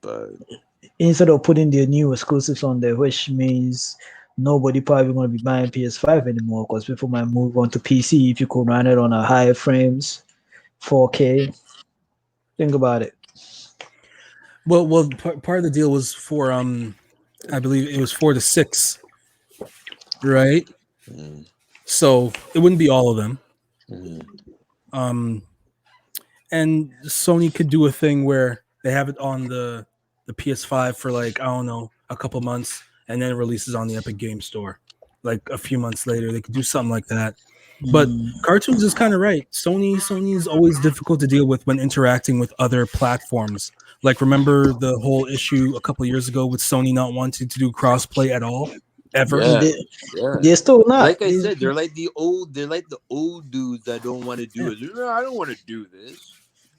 but Instead of putting the new exclusives on there, which means nobody probably going to be buying PS5 anymore because people might move on to PC if you could run it on a higher frames, 4K. Think about it. Well, part of the deal was for I believe it was 4 to 6, right? So it wouldn't be all of them. And Sony could do a thing where they have it on the PS5 for like, I don't know, a couple months, and then it releases on the Epic Game Store like a few months later. They could do something like that. But Cartoons is kind of right. Sony is always difficult to deal with when interacting with other platforms. Like, remember the whole issue a couple years ago with Sony not wanting to do crossplay at all, ever? Yeah. They're still not. Like I said, they're like the old dudes that don't want to do it. I don't want to do this.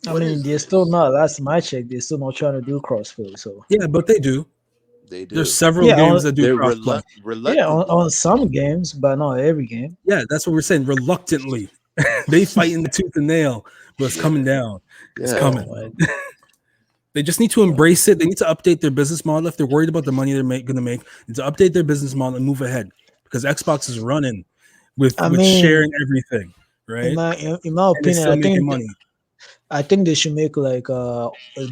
I mean, they're still not. Last my check, they're still not trying to do crossplay. So yeah, but they do. They do. There's several games that do crossplay. Yeah, on some games, but not every game. Yeah, that's what we're saying. Reluctantly, they fight in the tooth and nail, but it's coming down. It's coming. They just need to embrace it. They need to update their business model. If they're worried about the money they're going to make, they need to update their business model and move ahead, because Xbox is running with sharing everything, right? In my opinion, I think they should make like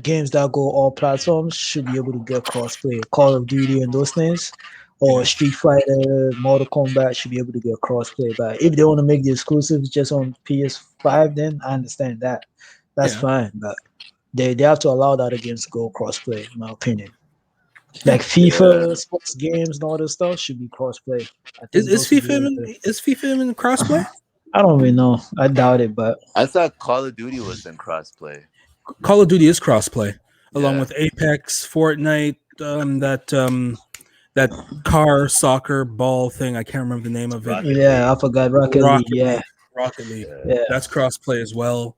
games that go all platforms should be able to get crossplay. Call of Duty and those things, or Street Fighter, Mortal Kombat should be able to get crossplay. But if they want to make the exclusives just on PS5, then I understand that. That's fine. But they have to allow that games to go crossplay, in my opinion. Like FIFA, sports games, and all this stuff should be crossplay. Is FIFA in crossplay? I don't really know. I doubt it, but I thought Call of Duty was in crossplay. Call of Duty is crossplay, along with Apex, Fortnite, that car soccer ball thing. I can't remember the name of it. I forgot. Rocket League. Rocket League. Yeah. That's crossplay as well.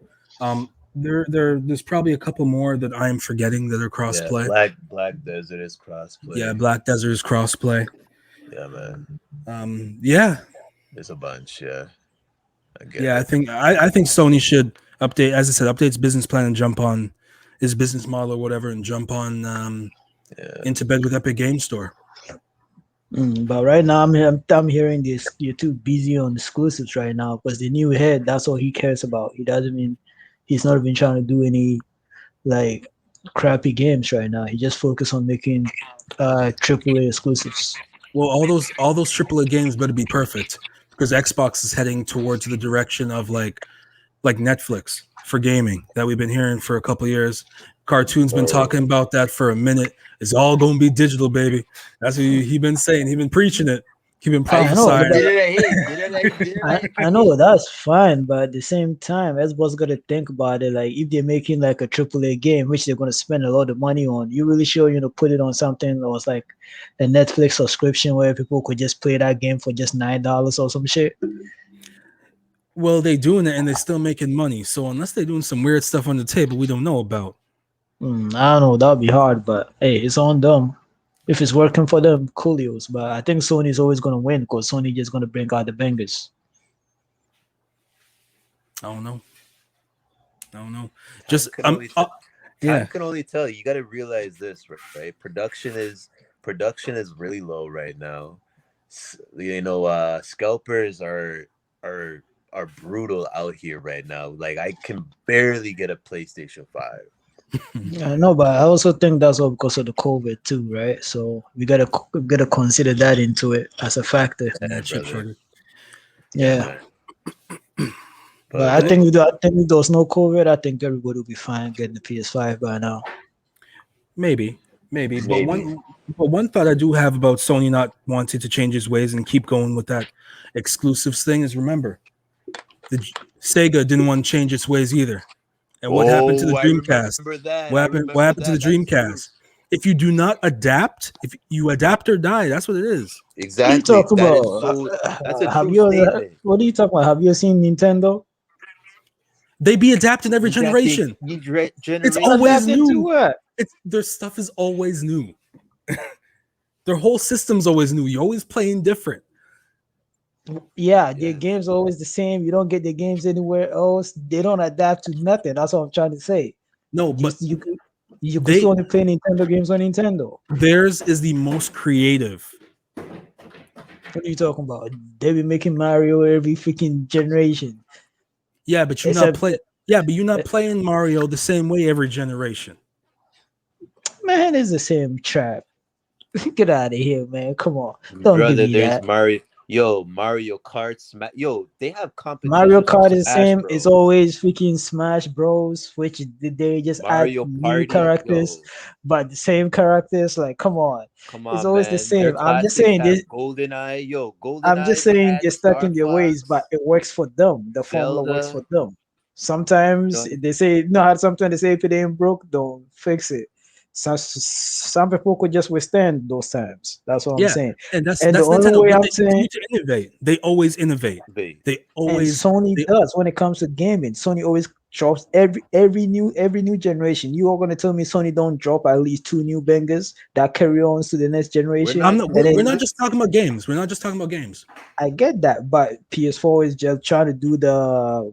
There's probably a couple more that I'm forgetting that are crossplay. Black Desert is crossplay. Yeah, Black Desert is crossplay. Yeah, man. There's a bunch. Yeah. I think Sony should update, as I said, update its business plan and jump on his business model or whatever, and jump on into bed with Epic Game Store. But right now, I'm hearing this. You're too busy on exclusives right now because the new head. That's all he cares about. He doesn't mean he's not even trying to do any like crappy games right now. He just focused on making AAA exclusives. Well, all those AAA games better be perfect, because Xbox is heading towards the direction of like Netflix for gaming that we've been hearing for a couple of years. Cartoon's been talking about that for a minute. It's all going to be digital, baby. That's what he been saying. He been preaching it. He been prophesying. I know that's fine, but at the same time, everyone's got to think about it. Like, if they're making like a AAA game, which they're going to spend a lot of money on, you really sure put it on something that was like a Netflix subscription where people could just play that game for just $9 or some shit? Well, they doing it and they're still making money. So unless they're doing some weird stuff on the table we don't know about. I don't know. That would be hard, but hey, it's on them. If it's working for them, coolios. But I think Sony's always going to win because Sony just going to bring out the bangers. I don't know. Time can only tell. You got to realize this, right? Production is really low right now. Scalpers are brutal out here right now. Like I can barely get a PlayStation 5. I know, but I also think that's all because of the COVID too, right? So we gotta consider that into it as a factor. Yeah, chip shortage. Yeah. But I think if there was no COVID, I think everybody would be fine getting the PS5 by now. Maybe. But one thought I do have about Sony not wanting to change its ways and keep going with that exclusives thing is, remember, the Sega didn't want to change its ways either. And what happened to the Dreamcast? What happened to the Dreamcast? If you do not adapt, if you adapt or die, that's what it is. Exactly. What are you talking about? That's a true statement. What are you talking about? Have you seen Nintendo? They be adapting every generation. It's always new. Their stuff is always new. Their whole system's always new. You're always playing different. Yeah, their games are always the same. You don't get the games anywhere else. They don't adapt to nothing. That's what I'm trying to say. No, but you can still only play Nintendo games on Nintendo. Theirs is the most creative. What are you talking about? They be making Mario every freaking generation. Yeah, but you're not playing. Yeah, but you're not playing Mario the same way every generation. Man, it's the same trap. Get out of here, man. Come on. Don't give me there's that. Mario Kart. They have competition. Mario Kart is the same. It's always freaking Smash Bros, which they just Mario add Party, new characters, but the same characters. Like, come on. It's always the same. I'm just saying this. GoldenEye, I'm just saying they're stuck in their ways, but it works for them. The formula works for them. Sometimes they say, sometimes they say if it ain't broke, don't fix it. Some people could just withstand those times. That's what I'm saying. And that's the only way I'm saying to innovate. They always innovate. They always. And Sony does when it comes to gaming. Sony always drops every new generation. You are going to tell me Sony don't drop at least 2 new bangers that carry on to the next generation? We're not just talking about games. We're not just talking about games. I get that, but PS4 is just trying to do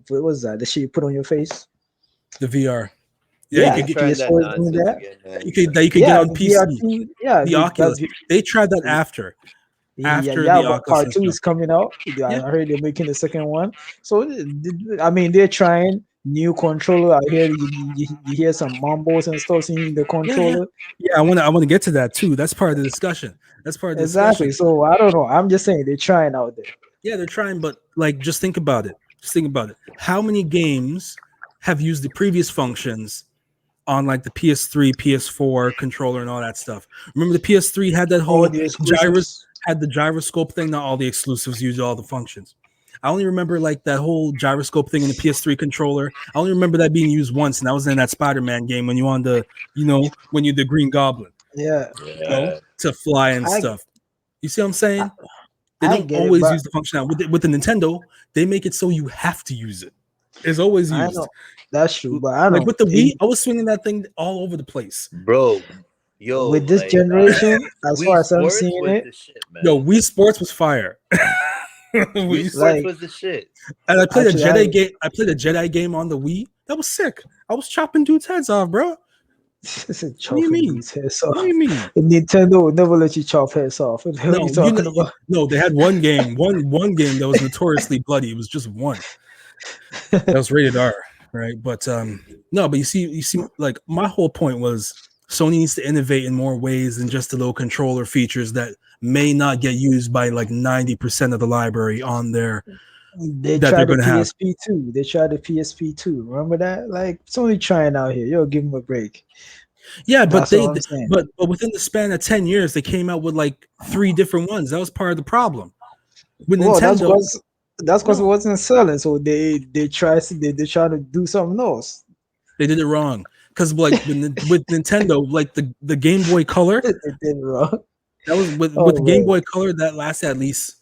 what was that? The shit you put on your face? The VR. Yeah, you could get PS4 doing that. You could get on PC. VR2, yeah, the Oculus. They tried that after. After the Oculus Part 2 is coming out. I heard they're making the second one. So I mean, they're trying new controller. I hear you hear some mumbles and stuff in the controller. Yeah, I want to get to that too. That's part of the discussion. Exactly. So I don't know. I'm just saying they're trying out there. Yeah, they're trying, but like, just think about it. How many games have used the previous functions on like the PS3, PS4 controller and all that stuff? Remember the PS3 had that whole gyroscope thing. Not all the exclusives used all the functions. I only remember like that whole gyroscope thing in the PS3 controller. I only remember that being used once, and that was in that Spider-Man game when you on the, when you're the Green Goblin. Yeah. To fly and stuff. You see what I'm saying? They don't always use the functionality. With the Nintendo, they make it so you have to use it. It's always used. I know. That's true, but I don't like with the Wii, I was swinging that thing all over the place, bro. With this generation, as far as I'm seeing it, Wii Sports was fire. Wii Sports was the shit. And I played a Jedi game. I played a Jedi game on the Wii. That was sick. I was chopping dudes' heads off, bro. What do you mean? What do you mean? Nintendo would never let you chop heads off. What are you talking about? No, they had one game that was notoriously bloody. It was just one. That was rated R, right? But no, but you see, like my whole point was Sony needs to innovate in more ways than just the little controller features that may not get used by like 90% of the library on there. They tried the PSP too. They tried the PSP too. Remember that? Like Sony trying out here. Yo, give them a break. Yeah, but but within the span of 10 years, they came out with like 3 different ones. That was part of the problem. With Nintendo, that's because it wasn't selling. So they try to do something else. They did it wrong. Because like with Nintendo, like the Game Boy Color, they did it wrong. That was with the Game Boy Color that lasted at least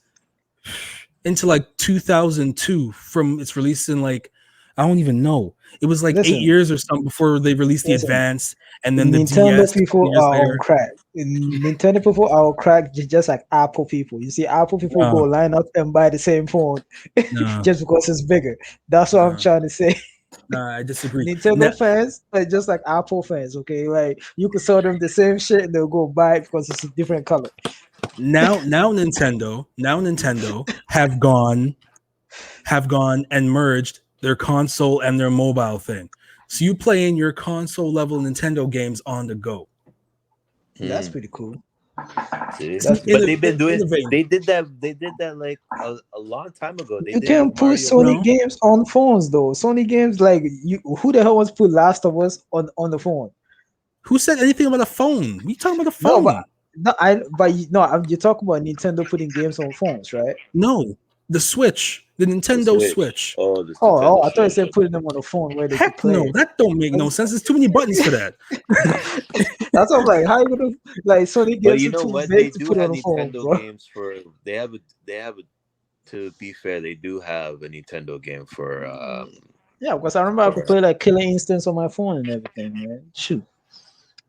into like 2002 from its release in like I don't even know. It was like 8 Listen, years or something before they released the listen. Advance and then the Nintendo DS a couple people years are on later. crack. Nintendo people are on crack just like Apple people. You see, Apple people go No, line up and buy the same phone no, just because it's bigger. That's what I'm no, trying to say. no, I disagree. Now, Nintendo fans are just like Apple fans, okay? Like you could sell them the same shit and they'll go buy it because it's a different color. now Nintendo have gone and merged their console and their mobile thing. So you play in your console level Nintendo games on the go. That's pretty cool. See? That's But they've been doing. innovative. They did that like a long time ago. They You did can with put Mario. Sony No. games on phones though. Sony games like you. Who the hell wants to put Last of Us on the phone? Who said anything about a phone? You talking about a No, phone? you're talking about Nintendo putting games on phones, right? No, the Switch, the Nintendo Switch. Oh, the Oh, Nintendo I thought you Switch. said putting them on a phone where they could Heck play no, it. that don't make no sense. There's too many buttons for that. That's what I'm like. How you gonna like Sony But games you are know too what? They big to do put have on a phone, Nintendo bro? games for. They have a. To be fair, they do have a Nintendo game for. Yeah, because I remember I could play like Killer Instance on my phone and everything, man. Shoot,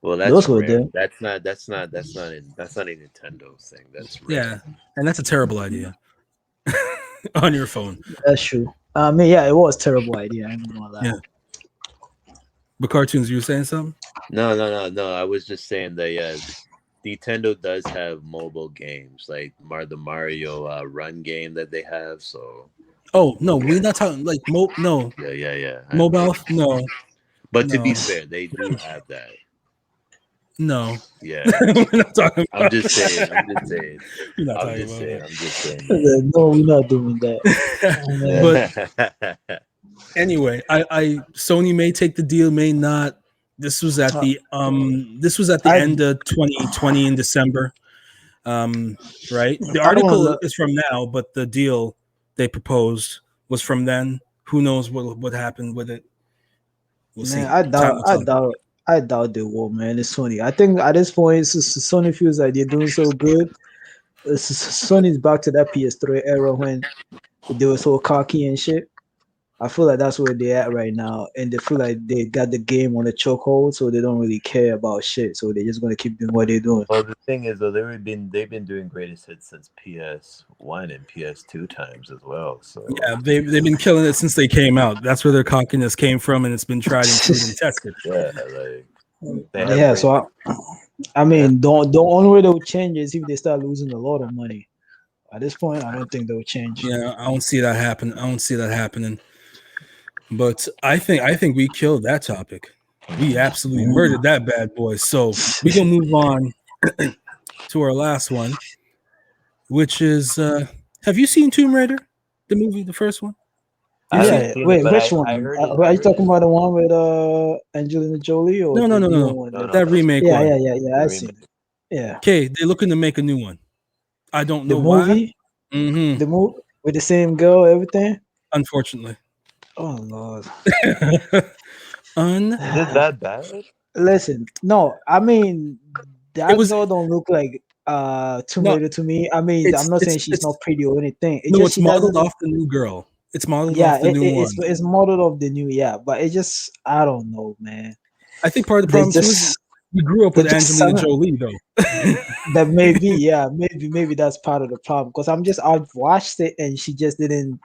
Well, that's those were rare. there. That's not a Nintendo thing. That's rare. Yeah, and that's a terrible idea on your phone. That's true. I mean, yeah, it was a terrible idea. I ain't gonna lie. Yeah. But cartoons, you were saying something? No. I was just saying that yeah, Nintendo does have mobile games like the Mario Run game that they have. So Oh no, we're not talking like no yeah. mobile. No, But to no, be fair, they do have that. no. Yeah, We're not talking I'm about just saying. that. We're not I'm talking just about saying. No, we're not doing that. that. But anyway, I Sony may take the deal, may not. This was at the I end of 2020 in December. Right? The I don't want to article look. is from now, but the deal they proposed was from then. Who knows what happened with it? We'll see. Man, I Time doubt, will I tell. doubt, I doubt they will, man. It's Sony. I think at this point, Sony feels like they're doing so good. Sony's back to that PS3 era when they were so cocky and shit. I feel like that's where they're at right now, and they feel like they got the game on a chokehold, so they don't really care about shit. So they're just gonna keep doing what they're doing. Well, the thing is, though, they've been doing greatest hits since PS1 and PS2 times as well. So Yeah, they've been killing it since they came out. That's where their cockiness came from, and it's been tried and true and tested. yeah, like they have Yeah, great. so I mean, the only way they'll change is if they start losing a lot of money. At this point, I don't think they'll change. Yeah, I don't see that happen. I don't see that happening. But I think we killed that topic. We absolutely murdered that bad boy. So we gonna move on to our last one, which is have you seen Tomb Raider, the movie, the first one? I You see haven't it? seen Wait, it, but which I one? heard it. Are you talking about the one with Angelina Jolie or No, the new no. one? No, That remake Yeah, one. yeah. I The seen remake. it. Yeah, Okay, they're looking to make a new one. I don't the know why. movie, Mm-hmm. the movie with the same girl, everything. Unfortunately. Oh Lord. Is it that bad? Listen, no, I mean that was girl don't look like Tomb no. Raider to me. I mean, I'm not saying she's not pretty or anything. It no, just it's she doesn't modeled look. off the new girl. It's modeled Yeah, off the new one. it's modeled of the new. Yeah, but it just I don't know, man. I think part of the They problem too is just we grew up they with just Angelina Jolie though. that maybe yeah maybe that's part of the problem because I've watched it and she just didn't.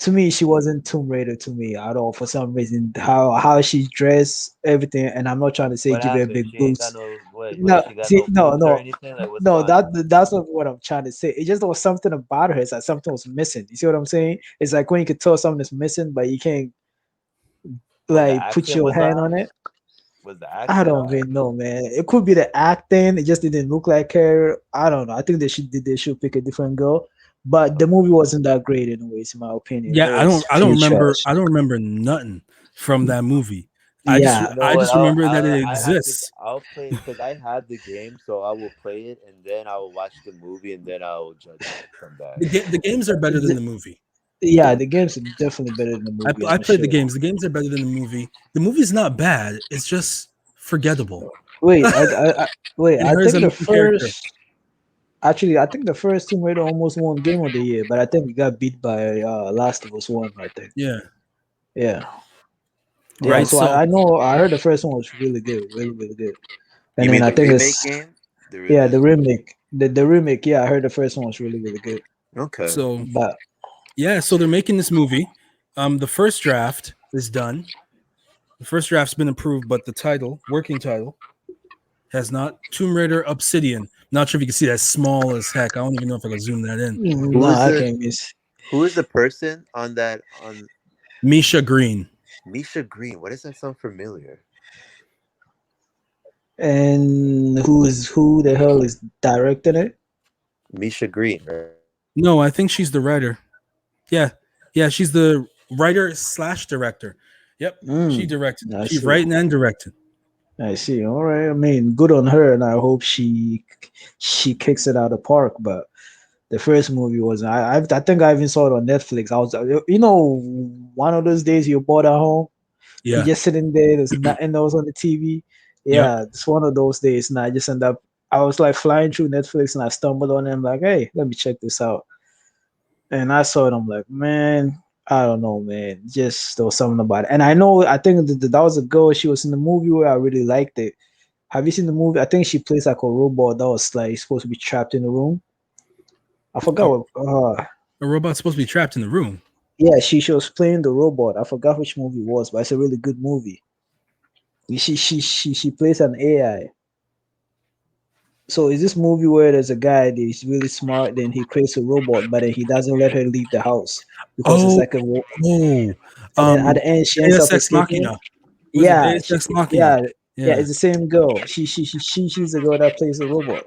To me, she wasn't Tomb Raider to me at all for some reason. How she's dressed, everything, and I'm not trying to say What give her happened? big She ain't got boots. no what? No, She got see, no boobs or anything? Like what's no. going on? That's not what I'm trying to say. It just there was something about her. It's like something was missing. You see what I'm saying? It's like when you could tell something is missing, but you can't Well, the like put accent your was hand off. on it. Was the I accent don't off? even know, man. It could be the acting. It just didn't look like her. I don't know. I think they should pick a different girl. But the movie wasn't that great, anyways, in my opinion. It Yeah, was I don't pretty remember trash. nothing from that movie. Yeah, You know I what? just remember that it exists. I'll play because I have the game, so I will play it and then I will watch the movie and then I will judge it from that. The games are better than the movie. yeah. The games are definitely better than the movies I for played the sure. games. The games are better than the movie. The movie's not bad. It's just forgettable. Wait, I And I her is a think the missing character. first. Actually, I think the first Tomb Raider almost won Game of the Year, but I think it got beat by Last of Us One. I think. Yeah. Yeah. Yeah. Right. So So I know I heard the first one was really good, really really good. You And mean then I the think remake it's game? the remake. The remake. Yeah, I heard the first one was really really good. Okay. so But yeah, so they're making this movie. The first draft is done. The first draft's been approved, but the title, working title, has not. Tomb Raider Obsidian. Not sure if you can see that small as heck. I don't even know if I can zoom that in. Who no, is I the can't miss. who is the person on that on Misha Green. Misha Green? Why does that sound familiar? And who the hell is directing it? Misha Green, right? No, I think she's the writer. Yeah. Yeah, she's the writer slash director. Yep. She directed. I She see. writing and directed. I see. All right. I mean, good on her, and I hope she kicks it out of the park. But the first movie was I think I even saw it on Netflix. I was one of those days you're bored at home, you're Yeah. just sitting there. There's nothing else on the TV. Yep. Yeah, it's one of those days, and I just end up. I was like flying through Netflix, and I stumbled on it. I'm like, hey, let me check this out. And I saw it. I'm like, man, I don't know, man. Just there was something about it. And I know, I think that was a girl. She was in the movie where I really liked it. Have you seen the movie? I think she plays like a robot that was like supposed to be trapped in the room. I forgot Oh, what. a robot's supposed to be trapped in the room. Yeah, she was playing the robot. I forgot which movie it was, but it's a really good movie. She plays an AI. So is this movie where there's a guy that is really smart, then he creates a robot, but then he doesn't let her leave the house because it's Oh, like a. oh. And then at the end, she ends Deus up Ex escaping. Machina. Was it Yeah, Deus Ex Machina? yeah, yeah. Yeah. It's the same girl. She's the girl that plays the robot.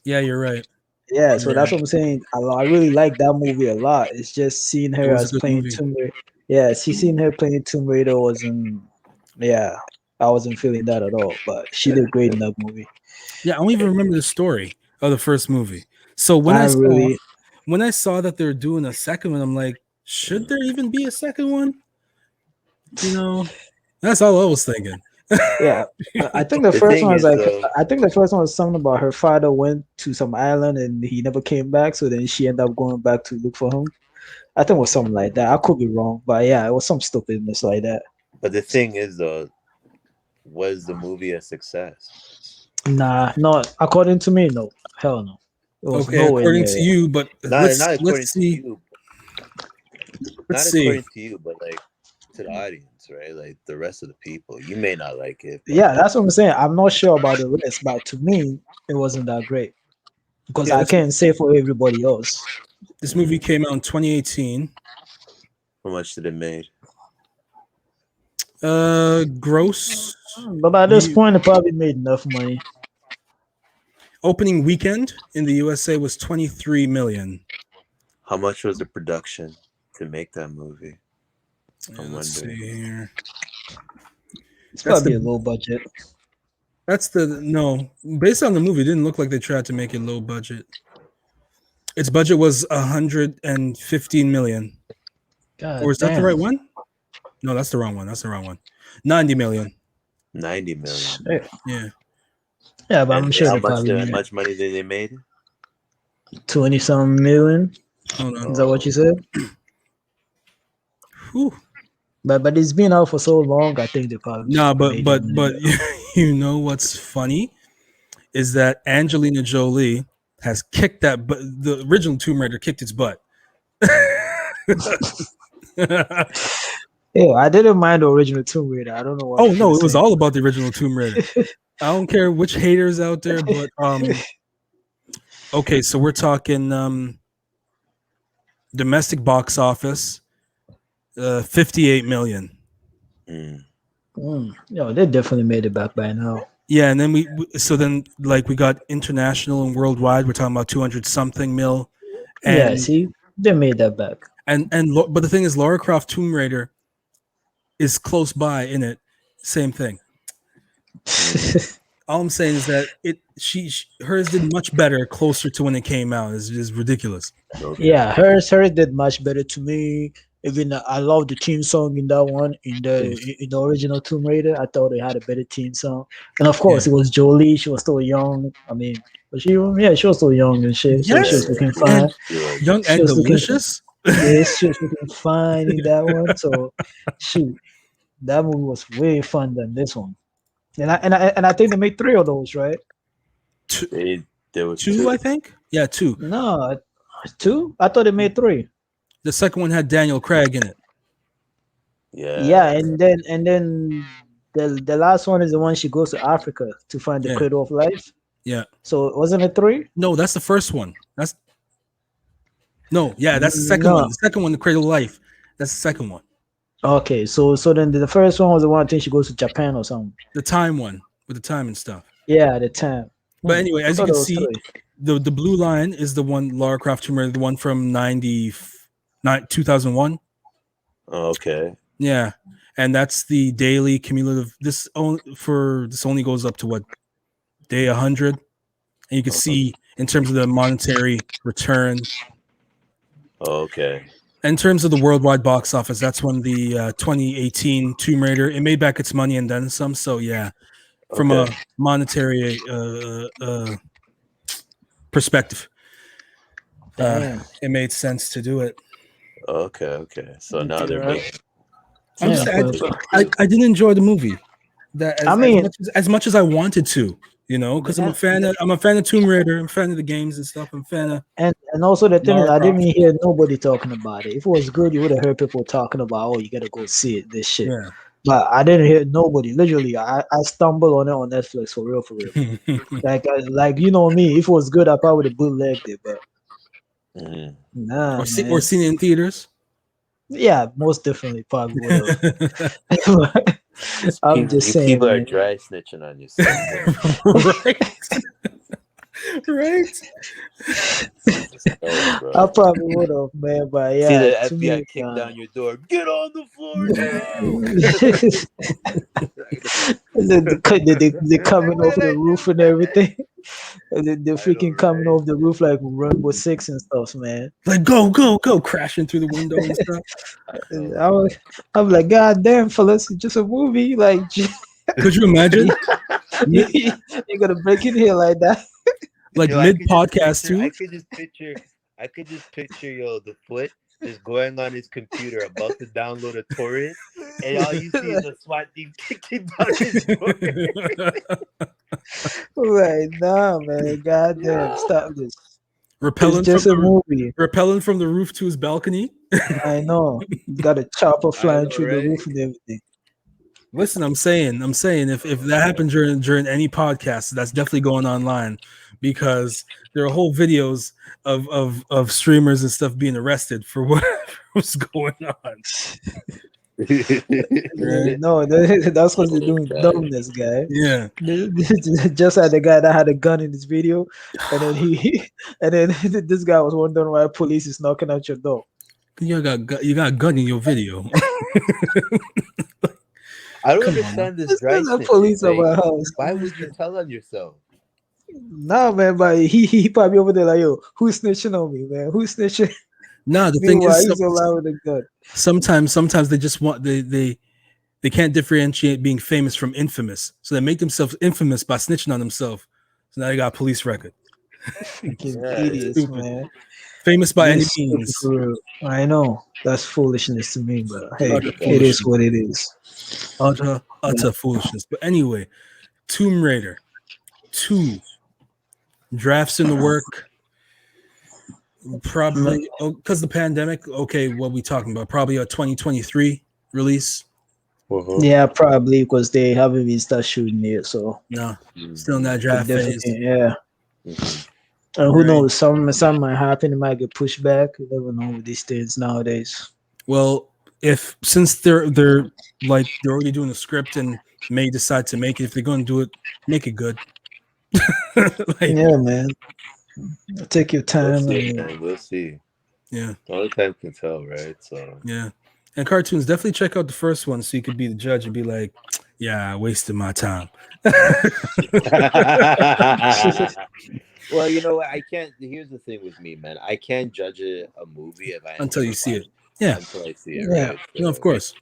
Yeah, you're right. Yeah, so You're that's right. what I'm saying. I really like that movie a lot. It's just seeing It her was a as good playing movie. Tomb Raider. Yeah, seeing her playing Tomb Raider wasn't. Yeah, I wasn't feeling that at all. But she did great in that movie. Yeah, I don't even remember the story of the first movie. So when I really, I saw that they're doing a second one, I'm like, should there even be a second one? You know, that's all I was thinking. yeah. I think the The first thing one was is, like. though, I think the first one was something about her father went to some island and he never came back. So then she ended up going back to look for him. I think it was something like that. I could be wrong, but yeah, it was some stupidness like that. but the thing is, though, was the movie a success? Nah, not according to me. No, hell no. It was Okay, nowhere according near to that. you, but Not let's according to see. you, Let's not see. according to you, but like to the audience, right? Like the rest of the people, you may not like it, but Yeah, that's what I'm saying. I'm not sure about the rest, but to me, it wasn't that great because Yeah, I can't say for everybody else. this movie came out in 2018. how much did it made? Gross But by this point, it probably made enough money. opening weekend in the USA was 23 million. How much was the production to make that movie? Yeah, I'm let's see wondering. here. It's That's probably a the low budget. no. Based on the movie, it didn't look like they tried to make it low budget. Its budget was 115 million. God Or is that the damn. right one? No, that's the wrong one. That's the wrong one. 90 million. 90 million. Yeah, Yeah. yeah, but And I'm sure how they probably made much money did they made? 20 some million. Hold on. Is that what you said? Whew. But it's been out for so long. I think they probably Nah, made it. but you know what's funny is that Angelina Jolie has kicked that, but the original Tomb Raider kicked its butt. Yeah, I didn't mind the original Tomb Raider. I don't know why Oh people no, it was saying. all about the original Tomb Raider. I don't care which haters out there, but okay, so we're talking domestic box office, 58 million. No, they definitely made it back by now. Yeah, and then we got international and worldwide. We're talking about 200 something mil. And Yeah, see, they made that back. but the thing is, Lara Croft Tomb Raider is close by in it. Same thing. All I'm saying is that hers did much better closer to when it came out. It's ridiculous. Okay. Yeah, hers did much better to me. Even I love the theme song in that one in the original Tomb Raider. I thought they had a better theme song, and of course it was Jolie. She was still young. I mean, but she was still young and shit. So she Yes, was looking and fine. young She and was looking, delicious. yes, she was looking fine in that one. So shoot, that movie was way fun than this one. And I think they made three of those, right? Two, There was two, two. I think. Yeah, two. No, two. I thought they made three. The second one had Daniel Craig in it. Yeah, Yeah. and then the last one is the one she goes to Africa to find the Yeah, cradle of life. yeah. So wasn't it three? No, that's the first one. That's no, yeah, that's the second one. No. The second one, The Cradle of Life. That's the second one. Okay, so then the first one was the one I think she goes to Japan or something. The time one with the time and stuff. Yeah, the time. But anyway, I as you thought can it was see, three. the blue line is the one Lara Croft Tomb Raider, the one from 2001. Okay. Yeah, and that's the daily cumulative. This only goes up to what, day 100, and you can see in terms of the monetary return. Okay. In terms of the worldwide box office, that's when the 2018 Tomb Raider, it made back its money and then some. So yeah, from a monetary perspective, Damn. it made sense to do it. Okay. So now they're Right. making. I didn't enjoy the movie I as much as I wanted to, because I'm a fan of Tomb Raider. I'm a fan of the games and stuff. I'm a fan of and also the thing is, Lara I didn't Croft. hear nobody talking about it. If it was good, you would have heard people talking about, oh, you gotta go see it, this shit. Yeah. But I didn't hear nobody. Literally, I stumbled on it on Netflix for real, for real. Like you know me, if it was good, I probably would have bootlegged it. But nah, or man. seen it in theaters. Yeah, most definitely, probably would have. I'm just You saying, people are man. dry snitching on yourself. Right. I probably would have, man. But yeah, See the to FBI me, kick down your door. Get on the floor they coming off the roof and everything. They're freaking coming off the roof like Rainbow Six and stuff, man. Like go crashing through the window and stuff. I'm like, God damn, fellas, it's just a movie. Like, Could you imagine? you're gonna break in here like that? Like mid podcast too. I could just picture the foot just going on his computer about to download a torrent, and all you see is a SWAT team kicking down his door. Right, nah, man. God damn, stop this. Repelling It's just a movie. Repelling from the roof to his balcony. I know. Got a chopper flying through right? the roof and everything. Listen, I'm saying if that happened during any podcast, that's definitely going online, because there are whole videos of streamers and stuff being arrested for what was going on. No, that's because they're doing dumbness, guy. Yeah. Just like the guy that had a gun in his video, and then this guy was wondering why police is knocking at your door. You got a gun in your video. I don't understand this dry snitching. Police at my house. Why would you tell on yourself? Nah, man, but he probably over there like, yo, who's snitching on me, man? Who's snitching? No, the thing is, he's allowed with a gun. Sometimes they just want they can't differentiate being famous from infamous, so they make themselves infamous by snitching on themselves. So now they got a police record. Idiots, man. Famous by any means. I know that's foolishness to me, but hey, it is what it is. Utter foolishness. But anyway, Tomb Raider 2 drafts in the work. Probably because the pandemic. Okay, what we talking about? Probably a 2023 release. Yeah, probably because they haven't even started shooting it. So no, still in that draft phase. Yeah. And who knows? Something might happen. It might get pushed back. You never know with these things nowadays. Well, since they're already doing the script and may decide to make it, if they're going to do it, make it good. Yeah, man. Take your time. We'll see. Yeah. All the time can tell, right? So yeah. And cartoons, definitely check out the first one so you could be the judge and be like, yeah, I wasted my time. Well, you know what? I can't. Here's the thing with me, man. I can't judge a movie if I until you see it. Yeah. until I see it. Yeah. Right? No, of course.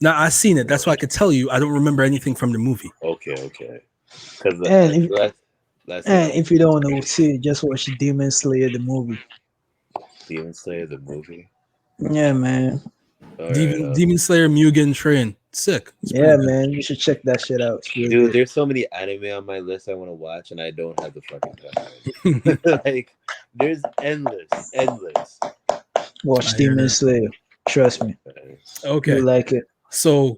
Now I've seen it. That's why I could tell you I don't remember anything from the movie. Okay. Because And if, last thing I if you don't know, see, just watch Demon Slayer the movie. Demon Slayer the movie. Yeah, man. All right, Demon Slayer Mugen Train. Sick. It's Yeah, pretty good. man. You should check that shit out. It's real dude, good. there's so many anime on my list I want to watch, and I don't have the fucking time. Like, there's endless. Watch I hear Demon that. Slayer. Trust me. Okay. You like it. So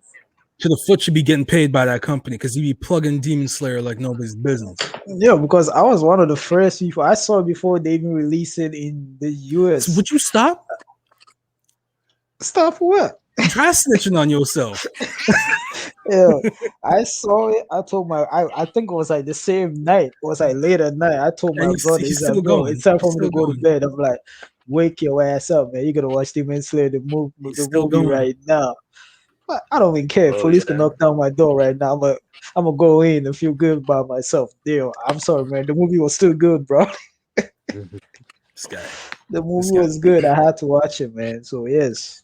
to the foot should be getting paid by that company because he be plugging Demon Slayer like nobody's business. Yeah, because I was one of the first people I saw it before they even released it in the US. So would you stop? Stop what? Try snitching on yourself. Yeah, I saw it. I told I think it was like the same night. It was like late at night. I told my And brother, he's he's still like, bro, going. it's time for He's me to still go to going. bed. I'm like, wake your ass up, man. You gotta watch Demon Slayer the movie still going. right now. But I don't even care. Oh, Police yeah. can knock down my door right now. I'm gonna go in and feel good about myself. Deal. I'm sorry, man. The movie was still good, bro. This guy. The movie was good. I had to watch it, man. So yes,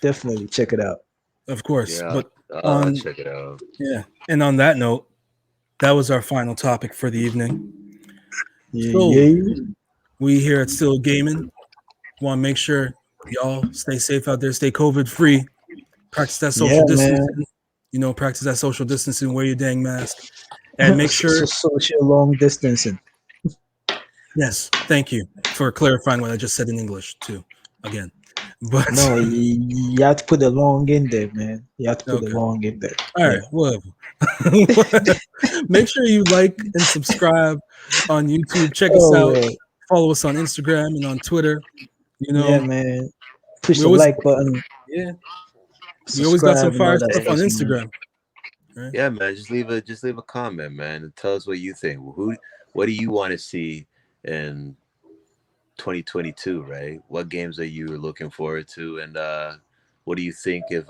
definitely check it out. Of course. Yeah, But I'll check it out. yeah. And on that note, that was our final topic for the evening. So we here at Still Gaming want to make sure y'all stay safe out there, stay COVID free, practice that social distancing. Man. You know, practice that social distancing, wear your dang mask, and make sure. Social long distancing. Yes, thank you for clarifying what I just said in English too. Again, but No, you have to put the long in there, man. You have to put the long in there. All right, whatever. Make sure you like and subscribe on YouTube. Check us out. Man. Follow us on Instagram and on Twitter. You know, Yeah, man. Push we the always- like button. yeah, we always got some subscribe and all fire that stuff on man. Instagram. Right? Yeah, man. Just leave a comment, man, and tell us what you think. What do you want to see in 2022? Right? What games are you looking forward to, and what do you think if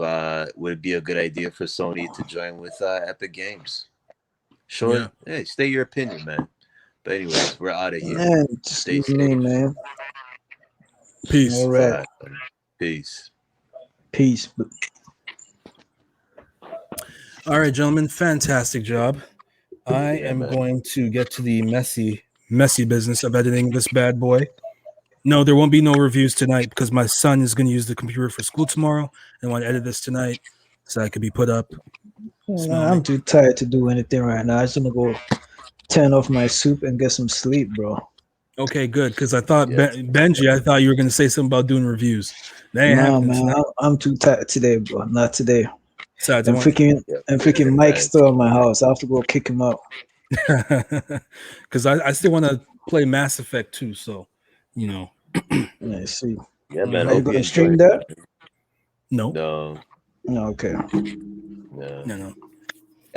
would it be a good idea for Sony to join with Epic Games? Sure. Yeah. Hey, stay your opinion, man. But anyways, we're out of here. Man, just Stay leave me, safe. man. Peace. All right. Peace. Peace. All right, gentlemen, fantastic job. I Yeah, am man. going to get to the messy business of editing this bad boy. No, there won't be no reviews tonight because my son is going to use the computer for school tomorrow and want to edit this tonight so I could be put up. I'm too tired to do anything right now. I just want to go turn off my soup and get some sleep, bro. Okay, good. Because I thought Yeah. Benji, I thought you were going to say something about doing reviews. That ain't No, happening man, tonight. I'm too tired today, bro. Not today. Besides, And freaking Mike's still in my house. I have to go kick him out. because I still want to play Mass Effect too. So, you know, Yeah, see. Yeah, man. Are you hope gonna you stream enjoy that? it. no. No, okay. No.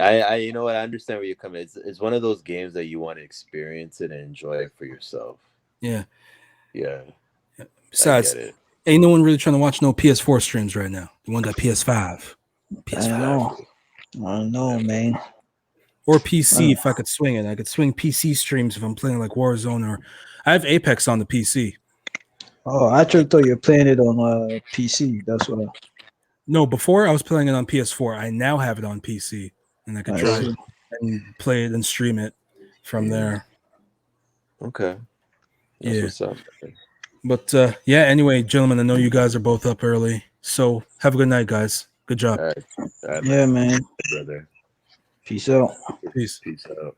I you know what, I understand where you're coming. It's one of those games that you want to experience it and enjoy it for yourself. Yeah. Besides, I get it. ain't no one really trying to watch no PS4 streams right now. The ones at PS5. I know, man. Or PC if I could swing it. I could swing PC streams if I'm playing like Warzone, or I have Apex on the PC. Oh, I actually thought you were playing it on PC. That's what. No, before I was playing it on PS4. I now have it on PC, and I could try it and play it and stream it from there. Okay. That's what's up. But yeah, anyway, gentlemen, I know you guys are both up early. So have a good night, guys. Good job. All right. Yeah, man. Brother. Peace out. Peace. Peace out.